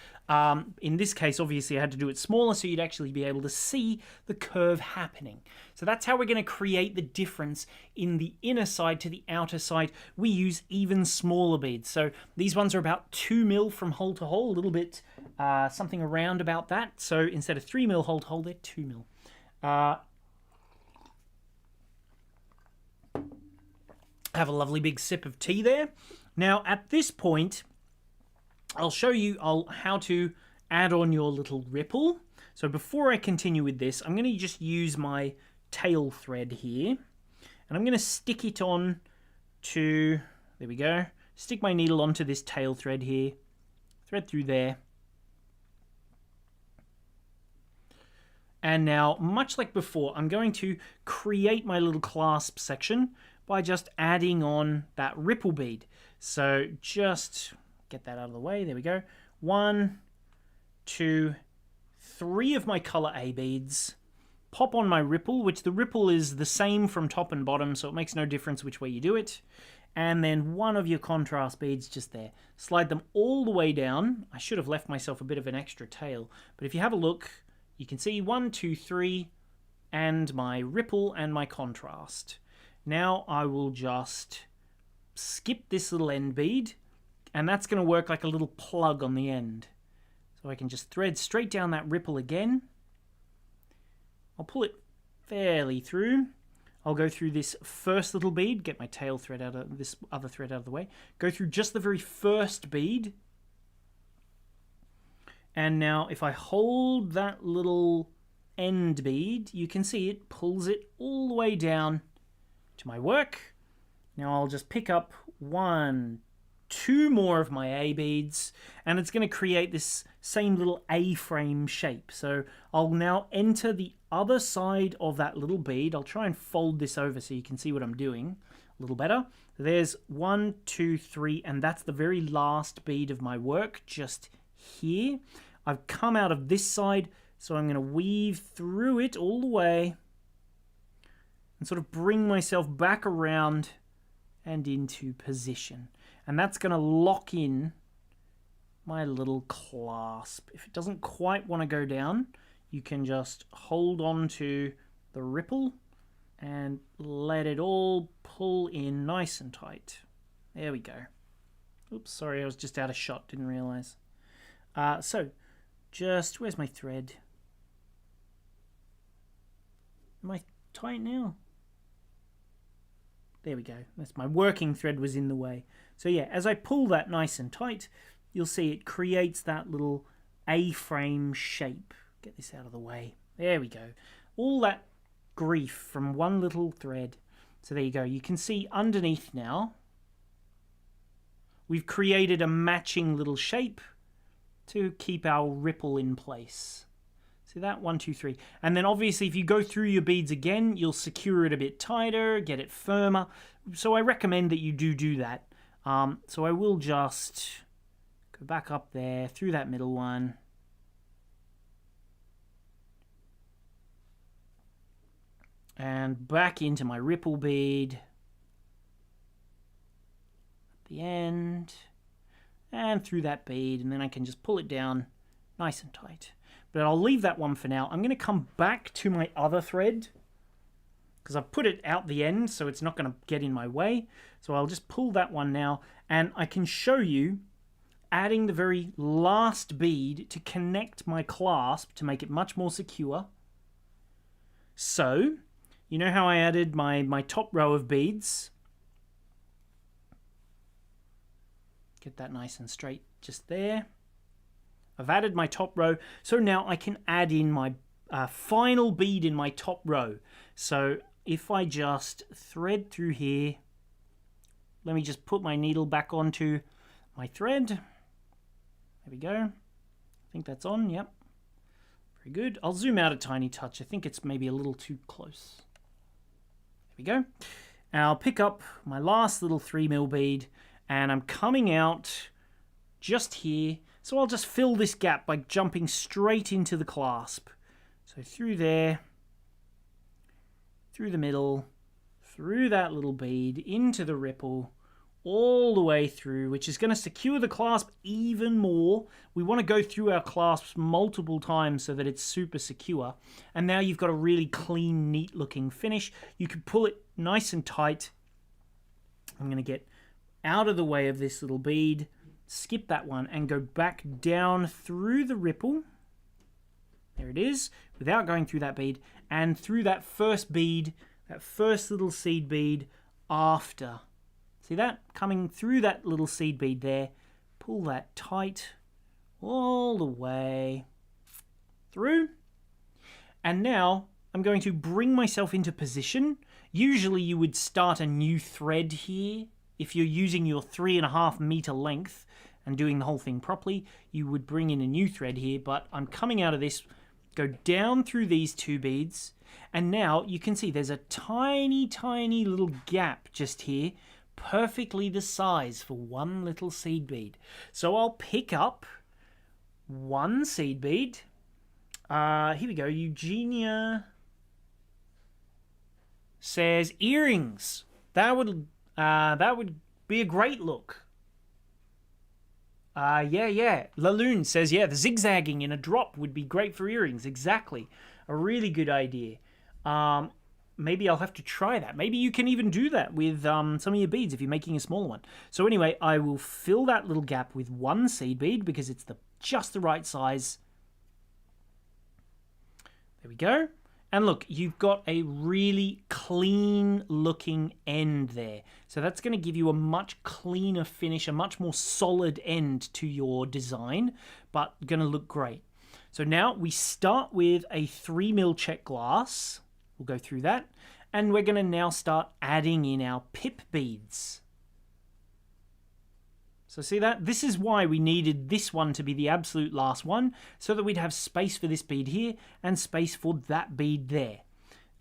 In this case, obviously, I had to do it smaller so you'd actually be able to see the curve happening. So that's how we're going to create the difference in the inner side to the outer side. We use even smaller beads. So these ones are about 2mm from hole to hole, a little bit something around about that. So instead of 3mm hole to hole, they're 2mm. Have a lovely big sip of tea there. Now at this point, I'll show you how to add on your little ripple. So before I continue with this, I'm going to just use my tail thread here, and I'm going to stick it on to, there we go, stick my needle onto this tail thread here, thread through there. And now, much like before, I'm going to create my little clasp section by just adding on that ripple bead. So just get that out of the way. There we go. 1, 2, 3 of my color A beads. Pop on my ripple, which the ripple is the same from top and bottom, so it makes no difference which way you do it. And then 1 of your contrast beads just there. Slide them all the way down. I should have left myself a bit of an extra tail, but if you have a look, you can see 1, 2, 3, and my ripple and my contrast. Now I will just skip this little end bead, and that's going to work like a little plug on the end. So I can just thread straight down that ripple again. I'll pull it fairly through. I'll go through this first little bead, get my tail thread out of this other thread out of the way, go through just the very first bead. And now if I hold that little end bead, you can see it pulls it all the way down to my work. Now I'll just pick up 1, 2 more of my A beads, and it's going to create this same little A-frame shape. So I'll now enter the other side of that little bead. I'll try and fold this over so you can see what I'm doing a little better. There's 1, 2, 3, and that's the very last bead of my work just here. I've come out of this side, so I'm going to weave through it all the way and sort of bring myself back around and into position. And that's going to lock in my little clasp. If it doesn't quite want to go down, you can just hold on to the ripple and let it all pull in nice and tight. There we go. Oops, sorry, I was just out of shot, didn't realize. So, just, where's my thread? Am I tight now? There we go. That's my working thread was in the way. So yeah, as I pull that nice and tight, you'll see it creates that little A-frame shape. Get this out of the way. There we go. All that grief from one little thread. So there you go. You can see underneath now, we've created a matching little shape to keep our ripple in place. See that? 1, 2, 3. And then obviously if you go through your beads again, you'll secure it a bit tighter, get it firmer. So I recommend that you do that. So I will just go back up there, through that middle one. And back into my ripple bead. At the end. And through that bead. And then I can just pull it down nice and tight. But I'll leave that one for now. I'm going to come back to my other thread, because I've put it out the end, so it's not going to get in my way. So I'll just pull that one now, and I can show you adding the very last bead to connect my clasp to make it much more secure. So, you know how I added my top row of beads? Get that nice and straight just there. I've added my top row, so now I can add in my final bead in my top row. So if I just thread through here, let me just put my needle back onto my thread. There we go. I think that's on, yep. Very good. I'll zoom out a tiny touch. I think it's maybe a little too close. There we go. And I'll pick up my last little 3mm bead, and I'm coming out just here. So I'll just fill this gap by jumping straight into the clasp. So through there, through the middle, through that little bead, into the ripple, all the way through, which is going to secure the clasp even more. We want to go through our clasps multiple times so that it's super secure. And now you've got a really clean, neat looking finish. You can pull it nice and tight. I'm going to get out of the way of this little bead, skip that one, and go back down through the ripple. There it is, without going through that bead, and through that first bead, that first little seed bead after. See that? Coming through that little seed bead there, pull that tight all the way through. And now I'm going to bring myself into position. Usually you would start a new thread here. If you're using your 3.5 meter length and doing the whole thing properly, you would bring in a new thread here, but I'm coming out of this, go down through these 2 beads, and now you can see there's a tiny, tiny little gap just here, perfectly the size for one little seed bead. So I'll pick up one seed bead. Here we go. Eugenia says earrings. That would be a great look. Yeah. Laloon says, yeah, the zigzagging in a drop would be great for earrings. Exactly. A really good idea. Maybe I'll have to try that. Maybe you can even do that with some of your beads if you're making a smaller one. So anyway, I will fill that little gap with one seed bead because it's the just the right size. There we go. And look, you've got a really clean looking end there. So that's going to give you a much cleaner finish, a much more solid end to your design, but going to look great. So now we start with a 3mm Czech glass. We'll go through that. And we're going to now start adding in our pip beads. So see that? This is why we needed this one to be the absolute last one, so that we'd have space for this bead here and space for that bead there.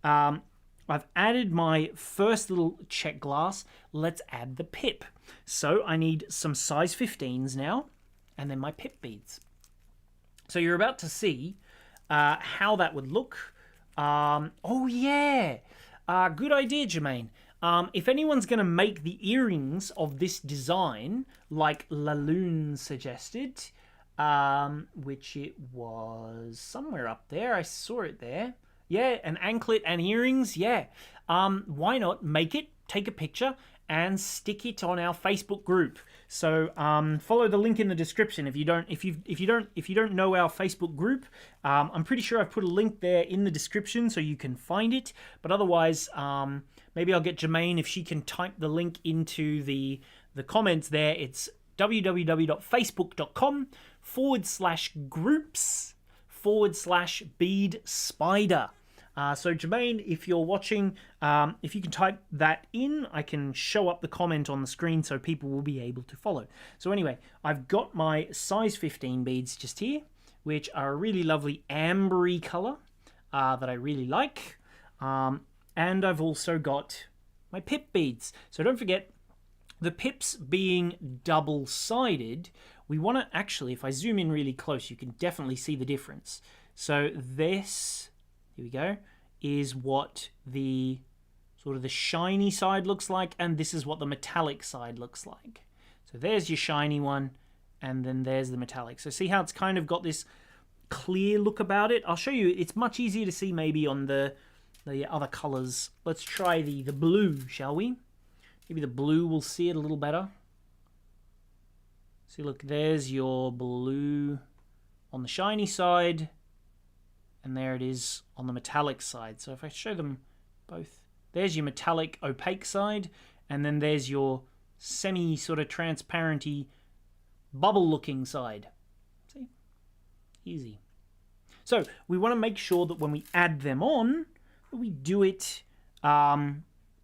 I've added my first little Czech glass. Let's add the pip. So I need some size 15s now, and then my pip beads. So you're about to see how that would look. Oh yeah, good idea, Jermaine. If anyone's going to make the earrings of this design, like Laloon suggested, which it was somewhere up there, I saw it there. Yeah, an anklet and earrings, yeah. Why not make it, take a picture, and stick it on our Facebook group. So follow the link in the description if you don't know our Facebook group. I'm pretty sure I've put a link there in the description so you can find it. But otherwise, maybe I'll get Jermaine if she can type the link into the comments there. It's www.facebook.com/groups/Bead Spider. So Jermaine, if you're watching, if you can type that in, I can show up the comment on the screen so people will be able to follow. So anyway, I've got my size 15 beads just here, which are a really lovely ambery color that I really like. And I've also got my pip beads. So don't forget, the pips being double-sided, we want to actually, if I zoom in really close, you can definitely see the difference. So this, here we go, is what the sort of the shiny side looks like, and this is what the metallic side looks like. So there's your shiny one, and then there's the metallic. So see how it's kind of got this clear look about it? I'll show you. It's much easier to see maybe on the other colors. Let's try the blue, shall we? Maybe the blue will see it a little better. See, look, there's your blue on the shiny side, and there it is on the metallic side. So if I show them both, there's your metallic opaque side, and then there's your semi sort of transparenty bubble looking side. See? Easy. So we want to make sure that when we add them on, we do it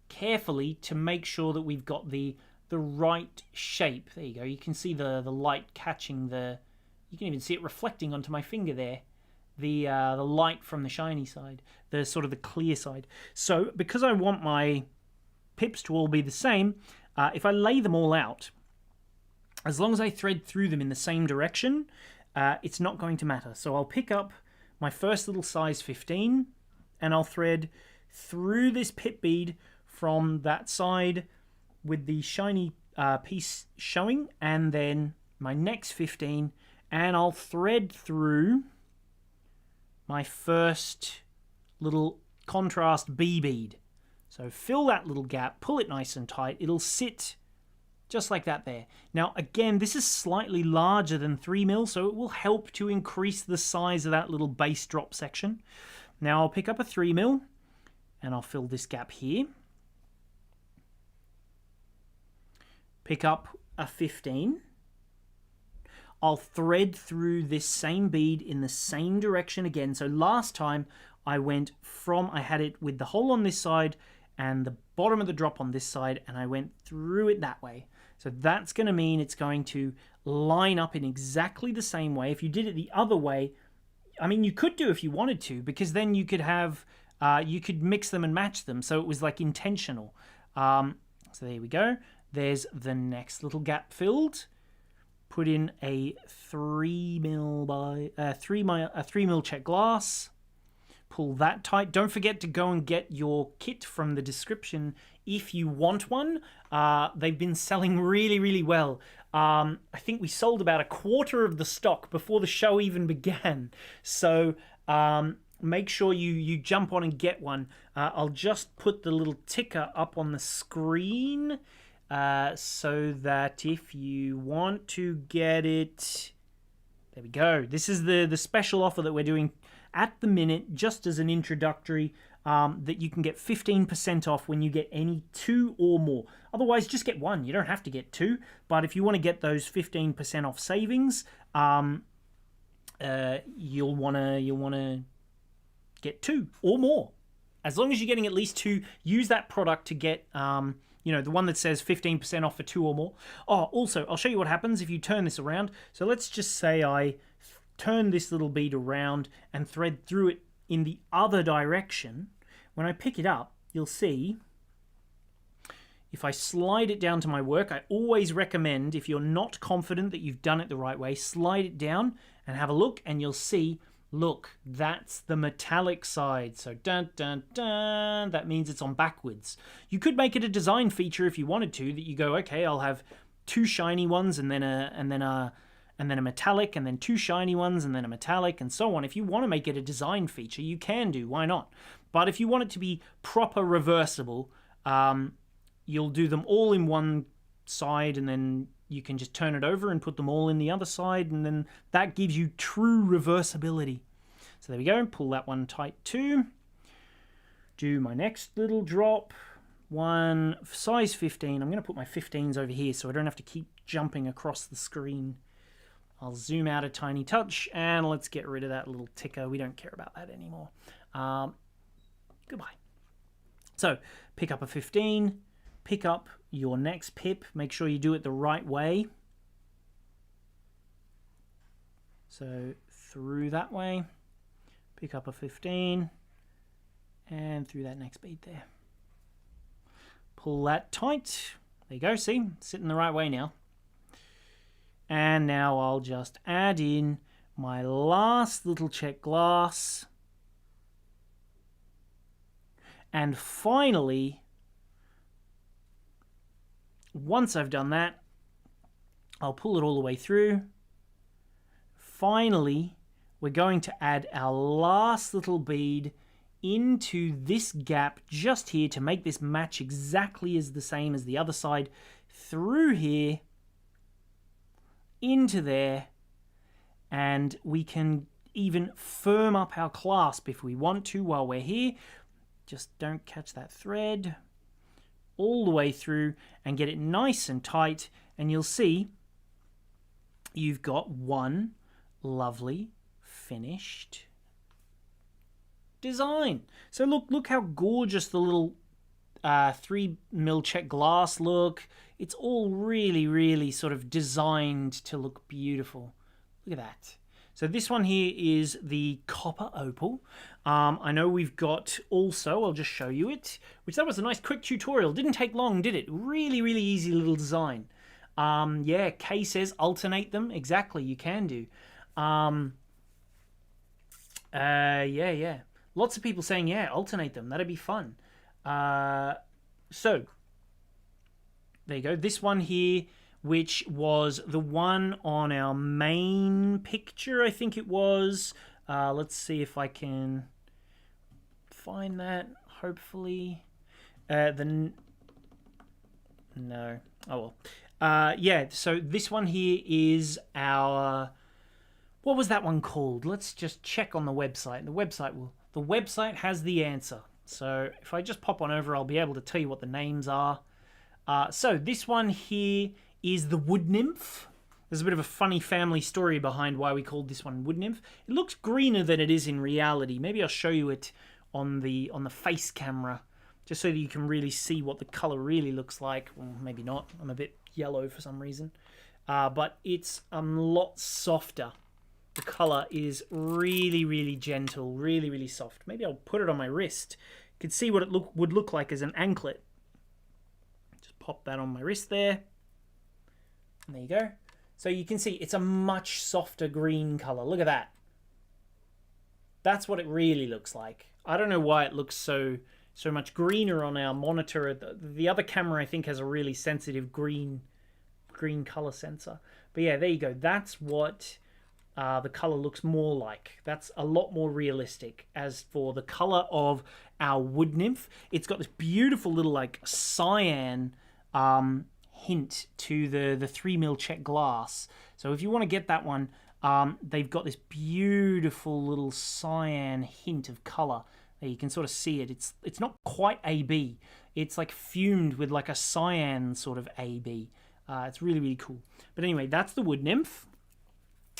carefully to make sure that we've got the right shape. There you go. You can see the light catching you can even see it reflecting onto my finger there. The light from the shiny side, the sort of the clear side. So because I want my pips to all be the same, if I lay them all out, as long as I thread through them in the same direction, it's not going to matter. So I'll pick up my first little size 15, and I'll thread through this pip bead from that side with the shiny piece showing, and then my next 15, and I'll thread through my first little contrast B bead. So fill that little gap, pull it nice and tight. It'll sit just like that there. Now again, this is slightly larger than 3mm, so it will help to increase the size of that little base drop section. Now I'll pick up a 3mm and I'll fill this gap here. Pick up a 15. I'll thread through this same bead in the same direction again. So last time I had it with the hole on this side and the bottom of the drop on this side, and I went through it that way. So that's going to mean it's going to line up in exactly the same way. If you did it the other way, I mean, you could do if you wanted to, because then you could have, you could mix them and match them. So it was like intentional. So there we go. There's the next little gap filled. Put in a 3mm Czech glass. Pull that tight. Don't forget to go and get your kit from the description if you want one. They've been selling really, really well. I think we sold about a quarter of the stock before the show even began. So make sure you jump on and get one. I'll just put the little ticker up on the screen so that if you want to get it, There we go. This is the special offer that we're doing at the minute, just as an introductory, that you can get 15% off when you get any 2 or more. Otherwise, just get 1. You don't have to get 2. But if you want to get those 15% off savings, you'll wanna get 2 or more. As long as you're getting at least 2, use that product to get the one that says 15% off for 2 or more. Oh, also, I'll show you what happens if you turn this around. So let's just say I turn this little bead around and thread through it in the other direction. When I pick it up, you'll see, if I slide it down to my work, I always recommend, if you're not confident that you've done it the right way, slide it down and have a look, and you'll see, look, that's the metallic side. So dun dun dun, that means it's on backwards. You could make it a design feature if you wanted to, that you go, okay, I'll have 2 shiny ones and then a metallic, and then 2 shiny ones and then a metallic, and so on. If you want to make it a design feature, you can do, why not? But if you want it to be proper reversible, you'll do them all in one side, and then you can just turn it over and put them all in the other side, and then that gives you true reversibility. So there we go. Pull that one tight too. Do my next little drop. One size 15. I'm going to put my 15s over here so I don't have to keep jumping across the screen. I'll zoom out a tiny touch, and let's get rid of that little ticker. We don't care about that anymore. Goodbye. So pick up a 15. Pick up your next pip. Make sure you do it the right way. So through that way, pick up a 15, and through that next bead there. Pull that tight. There you go, see? Sitting the right way now. And now I'll just add in my last little Czech glass. And finally, once I've done that, I'll pull it all the way through. Finally, we're going to add our last little bead into this gap just here to make this match exactly as the same as the other side. Through here, into there, and we can even firm up our clasp if we want to while we're here. Just don't catch that thread. All the way through and get it nice and tight, and you'll see you've got one lovely finished design. So look how gorgeous the little 3mm Czech glass look. It's all really sort of designed to look beautiful. Look at that. So this one here is the copper opal. I know we've got also, I'll just show you it, which that was a nice quick tutorial. Didn't take long, did it? Really easy little design. Yeah, Kay says alternate them. Exactly, you can do. Yeah. Lots of people saying, yeah, alternate them. That'd be fun. So, there you go. This one here, which was the one on our main picture, I think it was. Let's see if I can find that, hopefully. No. Oh, well. Yeah, so this one here is our... What was that one called? Let's just check on the website. The website has the answer. So if I just pop on over, I'll be able to tell you what the names are. So this one here is the wood nymph. There's a bit of a funny family story behind why we called this one wood nymph. It looks greener than it is in reality. Maybe I'll show you it on the face camera, just so that you can really see what the color really looks like. Well, maybe not. I'm a bit yellow for some reason. But it's a lot softer. The color is really gentle, really soft. Maybe I'll put it on my wrist. You can see what it would look like as an anklet. Just pop that on my wrist there. And there you go. So you can see it's a much softer green color. Look at that. That's what it really looks like. I don't know why it looks so much greener on our monitor. The other camera, I think, has a really sensitive green color sensor. But yeah, there you go. That's what the color looks more like. That's a lot more realistic. As for the color of our wood nymph, it's got this beautiful little like cyan hint to the 3mm Czech glass. So if you want to get that one, they've got this beautiful little cyan hint of color. You can sort of see it. It's not quite AB. It's like fumed with like a cyan sort of AB. It's really, really cool. But anyway, that's the wood nymph.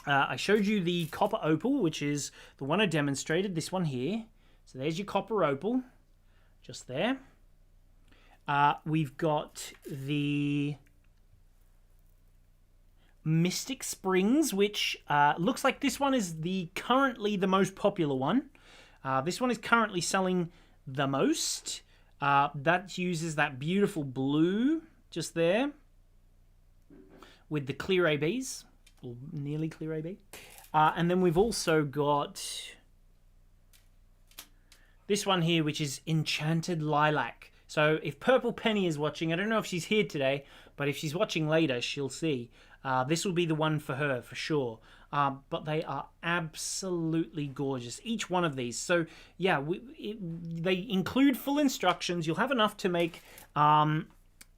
I showed you the copper opal, which is the one I demonstrated, this one here. So there's your copper opal, just there. We've got the Mystic Springs, which looks like this one is currently the most popular one. This one is currently selling the most. That uses that beautiful blue just there with the clear ABs, or nearly clear AB. And then we've also got this one here, which is Enchanted Lilac. So if Purple Penny is watching, I don't know if she's here today, but if she's watching later, she'll see. This will be the one for her, for sure. But they are absolutely gorgeous, each one of these. So, yeah, they include full instructions. You'll have enough to make...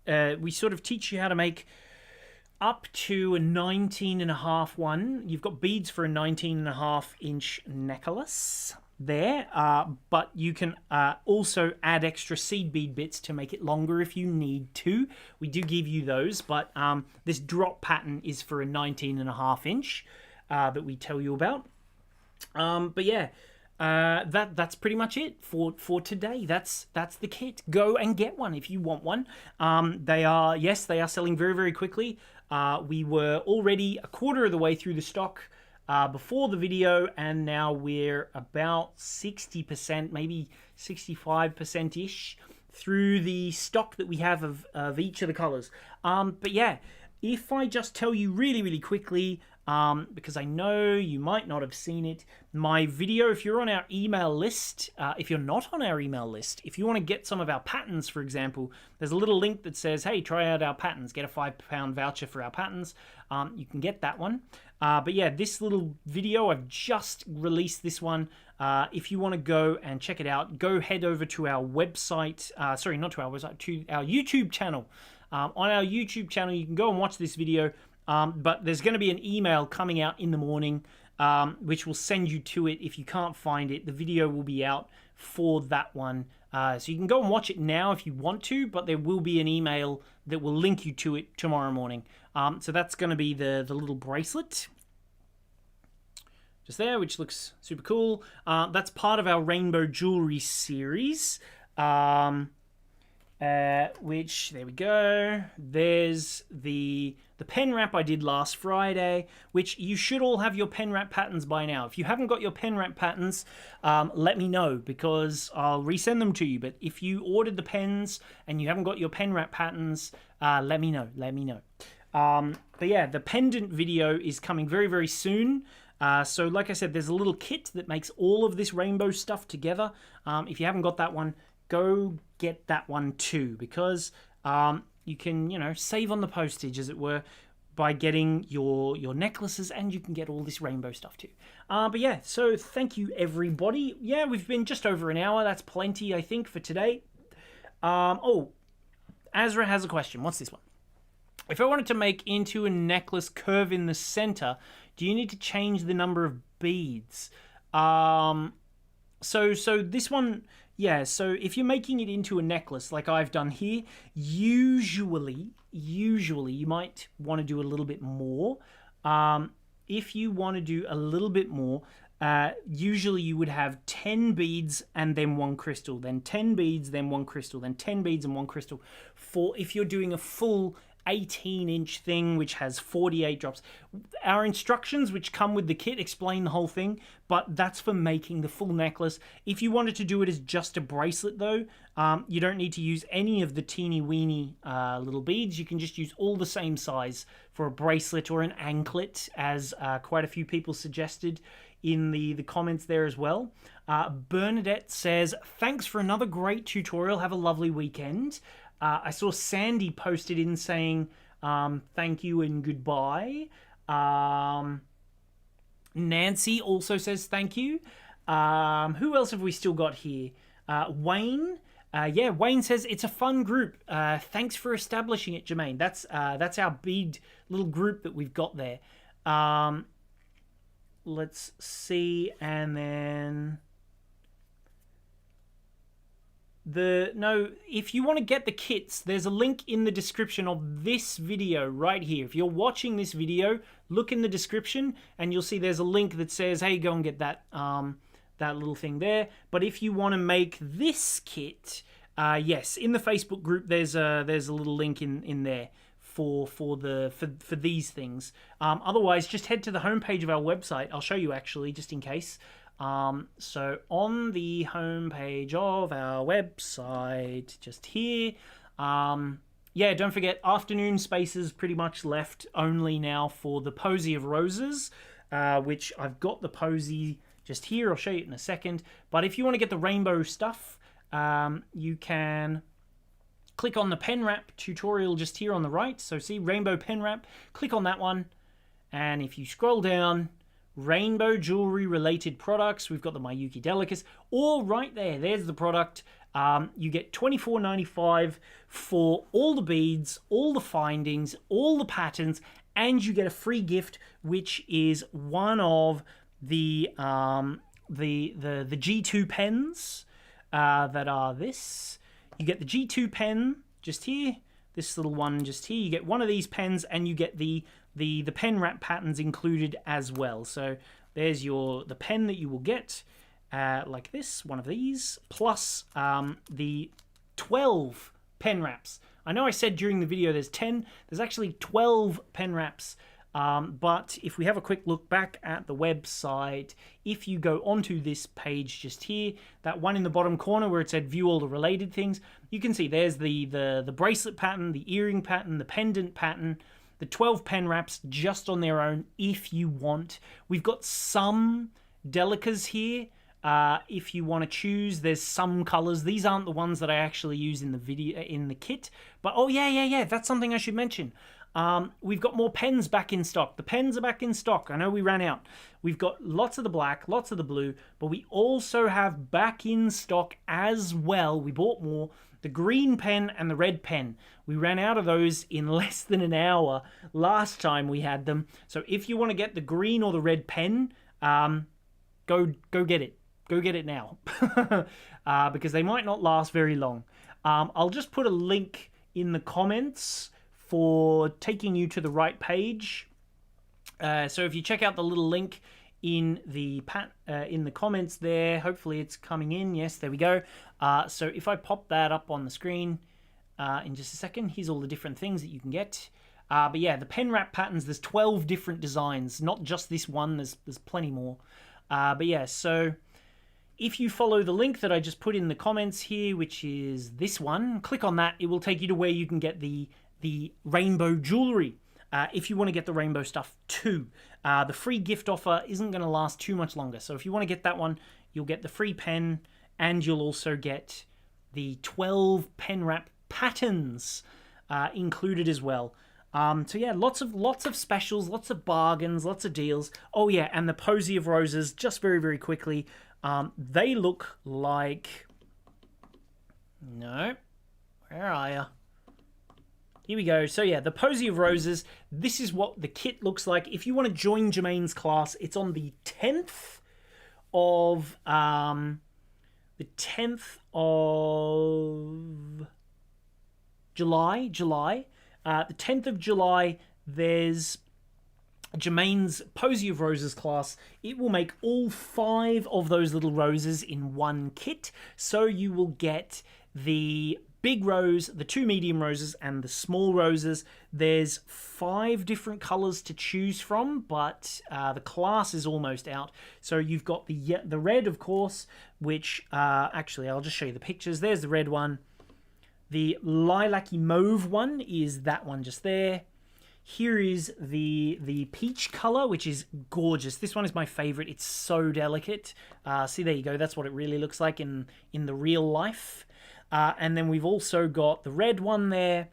we sort of teach you how to make up to a 19.5 one. You've got beads for a 19.5 inch necklace there, but you can also add extra seed bead bits to make it longer if you need to. We do give you those, but this drop pattern is for a 19.5 inch that we tell you about. But yeah, that's pretty much it for today. That's the kit. Go and get one if you want one. They are selling very, very quickly. We were already a quarter of the way through the stock before the video, and now we're about 60%, maybe 65%-ish through the stock that we have of each of the colors. But yeah, if I just tell you really, really quickly, because I know you might not have seen it, my video, if you're on our email list, if you're not on our email list, if you want to get some of our patterns, for example, there's a little link that says, hey, try out our patterns, get a £5 voucher for our patterns. You can get that one. But yeah, this little video, I've just released this one. If you want to go and check it out, go head over to our website, sorry, not to our website, to our YouTube channel. On our YouTube channel, you can go and watch this video. But there's going to be an email coming out in the morning, which will send you to it. If you can't find it, the video will be out for that one. So you can go and watch it now if you want to, but there will be an email that will link you to it tomorrow morning. So that's going to be the little bracelet just there, which looks super cool. That's part of our rainbow jewelry series. Which, there we go, there's the pen wrap I did last Friday, which you should all have your pen wrap patterns by now. If you haven't got your pen wrap patterns, let me know, because I'll resend them to you. But if you ordered the pens and you haven't got your pen wrap patterns, let me know. But yeah, the pendant video is coming very, very soon. So like I said, there's a little kit that makes all of this rainbow stuff together. If you haven't got that one, go get that one too, because you can, save on the postage, as it were, by getting your necklaces, and you can get all this rainbow stuff too. But yeah, so thank you everybody. Yeah, we've been just over an hour. That's plenty, I think, for today. Oh, Azra has a question. What's this one? If I wanted to make into a necklace curve in the center, do you need to change the number of beads? So this one... Yeah, so if you're making it into a necklace like I've done here, usually you might want to do a little bit more. If you want to do a little bit more, usually you would have 10 beads and then 1 crystal, then 10 beads, then 1 crystal, then 10 beads and 1 crystal. For if you're doing a full 18-inch thing which has 48 drops. Our instructions, which come with the kit, explain the whole thing, but that's for making the full necklace. If you wanted to do it as just a bracelet, though, you don't need to use any of the teeny weeny little beads. You can just use all the same size for a bracelet or an anklet, as quite a few people suggested in the comments there as well. Bernadette says, thanks for another great tutorial. Have a lovely weekend. I saw Sandy posted in saying thank you and goodbye. Nancy also says thank you. Who else have we still got here? Wayne. Yeah, Wayne says it's a fun group. Thanks for establishing it, Jermaine. That's our bead little group that we've got there. let's see, and then if you want to get the kits, there's a link in the description of this video right here. If you're watching this video, look in the description and you'll see there's a link that says, hey, go and get that that little thing there. But if you want to make this kit, yes, in the Facebook group there's a little link in there for these things. Otherwise, just head to the homepage of our website. I'll show you actually, just in case. So on the homepage of our website, just here, yeah, don't forget, afternoon spaces pretty much left only now for the Posie of Roses, which I've got the Posie just here. I'll show you it in a second. But if you want to get the rainbow stuff, you can click on the pen wrap tutorial just here on the right. So see, rainbow pen wrap, click on that one. And if you scroll down, rainbow jewelry related products, we've got the Miyuki Delicas, all right there. There's the product. You get $24.95 for all the beads, all the findings, all the patterns, and you get a free gift, which is one of the G2 pens that are this. You get the G2 pen just here, this little one just here. You get one of these pens, and you get the pen wrap patterns included as well. So there's the pen that you will get, like this, one of these, plus the 12 pen wraps. I know I said during the video there's 10, there's actually 12 pen wraps. But if we have a quick look back at the website, if you go onto this page just here, that one in the bottom corner where it said view all the related things, you can see there's the bracelet pattern, the earring pattern, the pendant pattern, the 12 pen wraps just on their own if you want. We've got some delicas here. If you want to choose, there's some colors. These aren't the ones that I actually use in the video, in the kit. But oh yeah, that's something I should mention. We've got more pens back in stock. The pens are back in stock. I know we ran out. We've got lots of the black, lots of the blue, but we also have back in stock as well. We bought more. The green pen and the red pen. We ran out of those in less than an hour last time we had them. So if you want to get the green or the red pen, go get it. Go get it now. Because they might not last very long. I'll just put a link in the comments for taking you to the right page. So if you check out the little link in the comments there, hopefully it's coming in. Yes, there we go. So if I pop that up on the screen in just a second, here's all the different things that you can get. But yeah, the pen wrap patterns, there's 12 different designs, not just this one, there's plenty more. But yeah, so if you follow the link that I just put in the comments here, which is this one, click on that, it will take you to where you can get the rainbow jewelry. If you want to get the rainbow stuff too. The free gift offer isn't going to last too much longer. So if you want to get that one, you'll get the free pen, and you'll also get the 12 pen wrap patterns included as well. So yeah, lots of specials, lots of bargains, lots of deals. Oh yeah, and the Posie of Roses, just very, very quickly. They look like... No. Where are you? Here we go. So yeah, the Posie of Roses, this is what the kit looks like. If you want to join Jermaine's class, it's on the 10th of July. The 10th of July, there's Jermaine's Posie of Roses class. It will make all 5 of those little roses in one kit. So you will get the big rose, the 2 medium roses, and the small roses. There's 5 different colors to choose from, but the class is almost out. So you've got the red, of course, which actually I'll just show you the pictures. There's the red one. The lilac-y mauve one is that one just there. Here is the peach color, which is gorgeous. This one is my favorite. It's so delicate. See, there you go. That's what it really looks like in the real life. And then we've also got the red one there,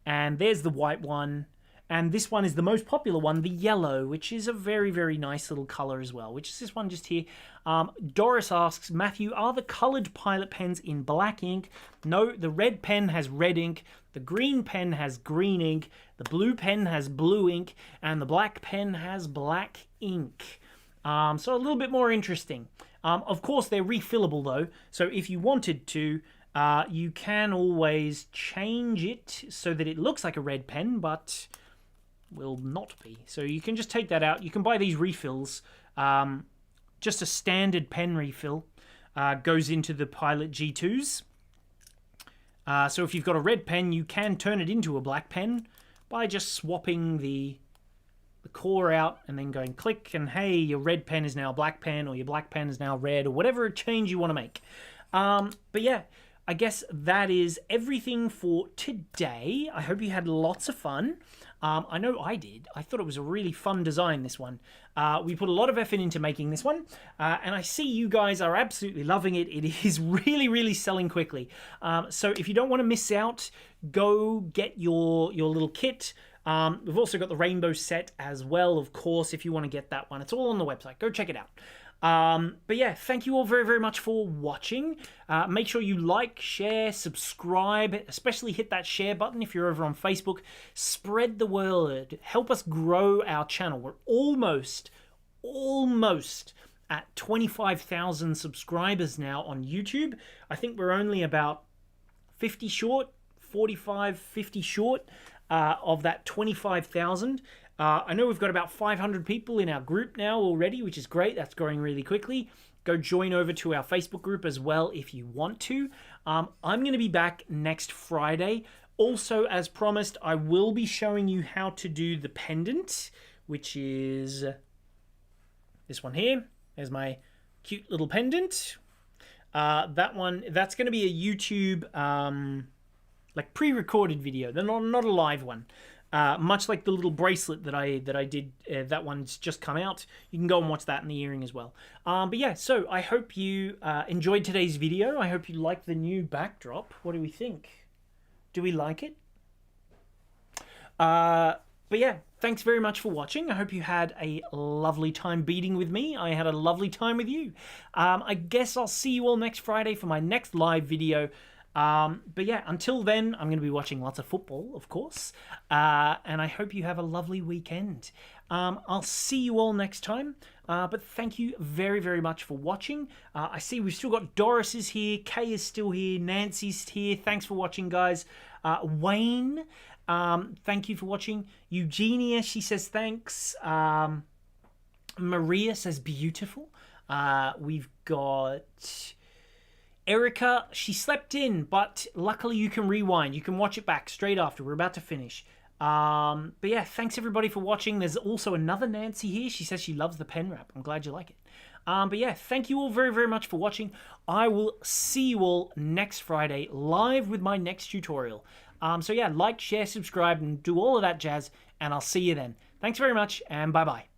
and there's the white one, and this one is the most popular one, the yellow, which is a very, very nice little color as well, which is this one just here. Doris asks, Matthew, are the colored Pilot pens in black ink? No, the red pen has red ink, the green pen has green ink, the blue pen has blue ink, and the black pen has black ink. So a little bit more interesting. Of course, they're refillable though, so if you wanted to, you can always change it so that it looks like a red pen, but will not be. So you can just take that out. You can buy these refills. Just a standard pen refill goes into the Pilot G2s. So if you've got a red pen, you can turn it into a black pen by just swapping the core out and then going click, and hey, your red pen is now a black pen, or your black pen is now red, or whatever change you want to make. But yeah, I guess that is everything for today. I hope you had lots of fun. I know I did. I thought it was a really fun design, this one. We put a lot of effort into making this one, and I see you guys are absolutely loving it. It is really, really selling quickly. So if you don't want to miss out, go get your little kit. We've also got the rainbow set as well, of course, if you want to get that one. It's all on the website. Go check it out. But yeah, thank you all very, very much for watching. Make sure you like, share, subscribe, especially hit that share button if you're over on Facebook. Spread the word. Help us grow our channel. We're almost at 25,000 subscribers now on YouTube. I think we're only about 50 short, 45, 50 short of that 25,000. I know we've got about 500 people in our group now already, which is great. That's growing really quickly. Go join over to our Facebook group as well if you want to. I'm going to be back next Friday. Also, as promised, I will be showing you how to do the pendant, which is this one here. There's my cute little pendant. That one, that's going to be a YouTube like pre-recorded video. They're not a live one. Much like the little bracelet that I did, that one's just come out. You can go and watch that in the earring as well. But yeah, so I hope you enjoyed today's video. I hope you like the new backdrop. What do we think? Do we like it? But yeah, thanks very much for watching. I hope you had a lovely time beading with me. I had a lovely time with you. I guess I'll see you all next Friday for my next live video. But yeah, until then, I'm going to be watching lots of football, of course, and I hope you have a lovely weekend. I'll see you all next time, but thank you very, very much for watching. I see we've still got Doris is here, Kay is still here, Nancy's here. Thanks for watching, guys. Wayne, thank you for watching. Eugenia, she says thanks. Maria says beautiful. We've got Erica, she slept in, but luckily you can rewind. You can watch it back straight after. We're about to finish. But yeah, thanks everybody for watching. There's also another Nancy here. She says she loves the pen wrap. I'm glad you like it. But yeah, thank you all very, very much for watching. I will see you all next Friday live with my next tutorial. So yeah, like, share, subscribe, and do all of that jazz, and I'll see you then. Thanks very much, and bye-bye.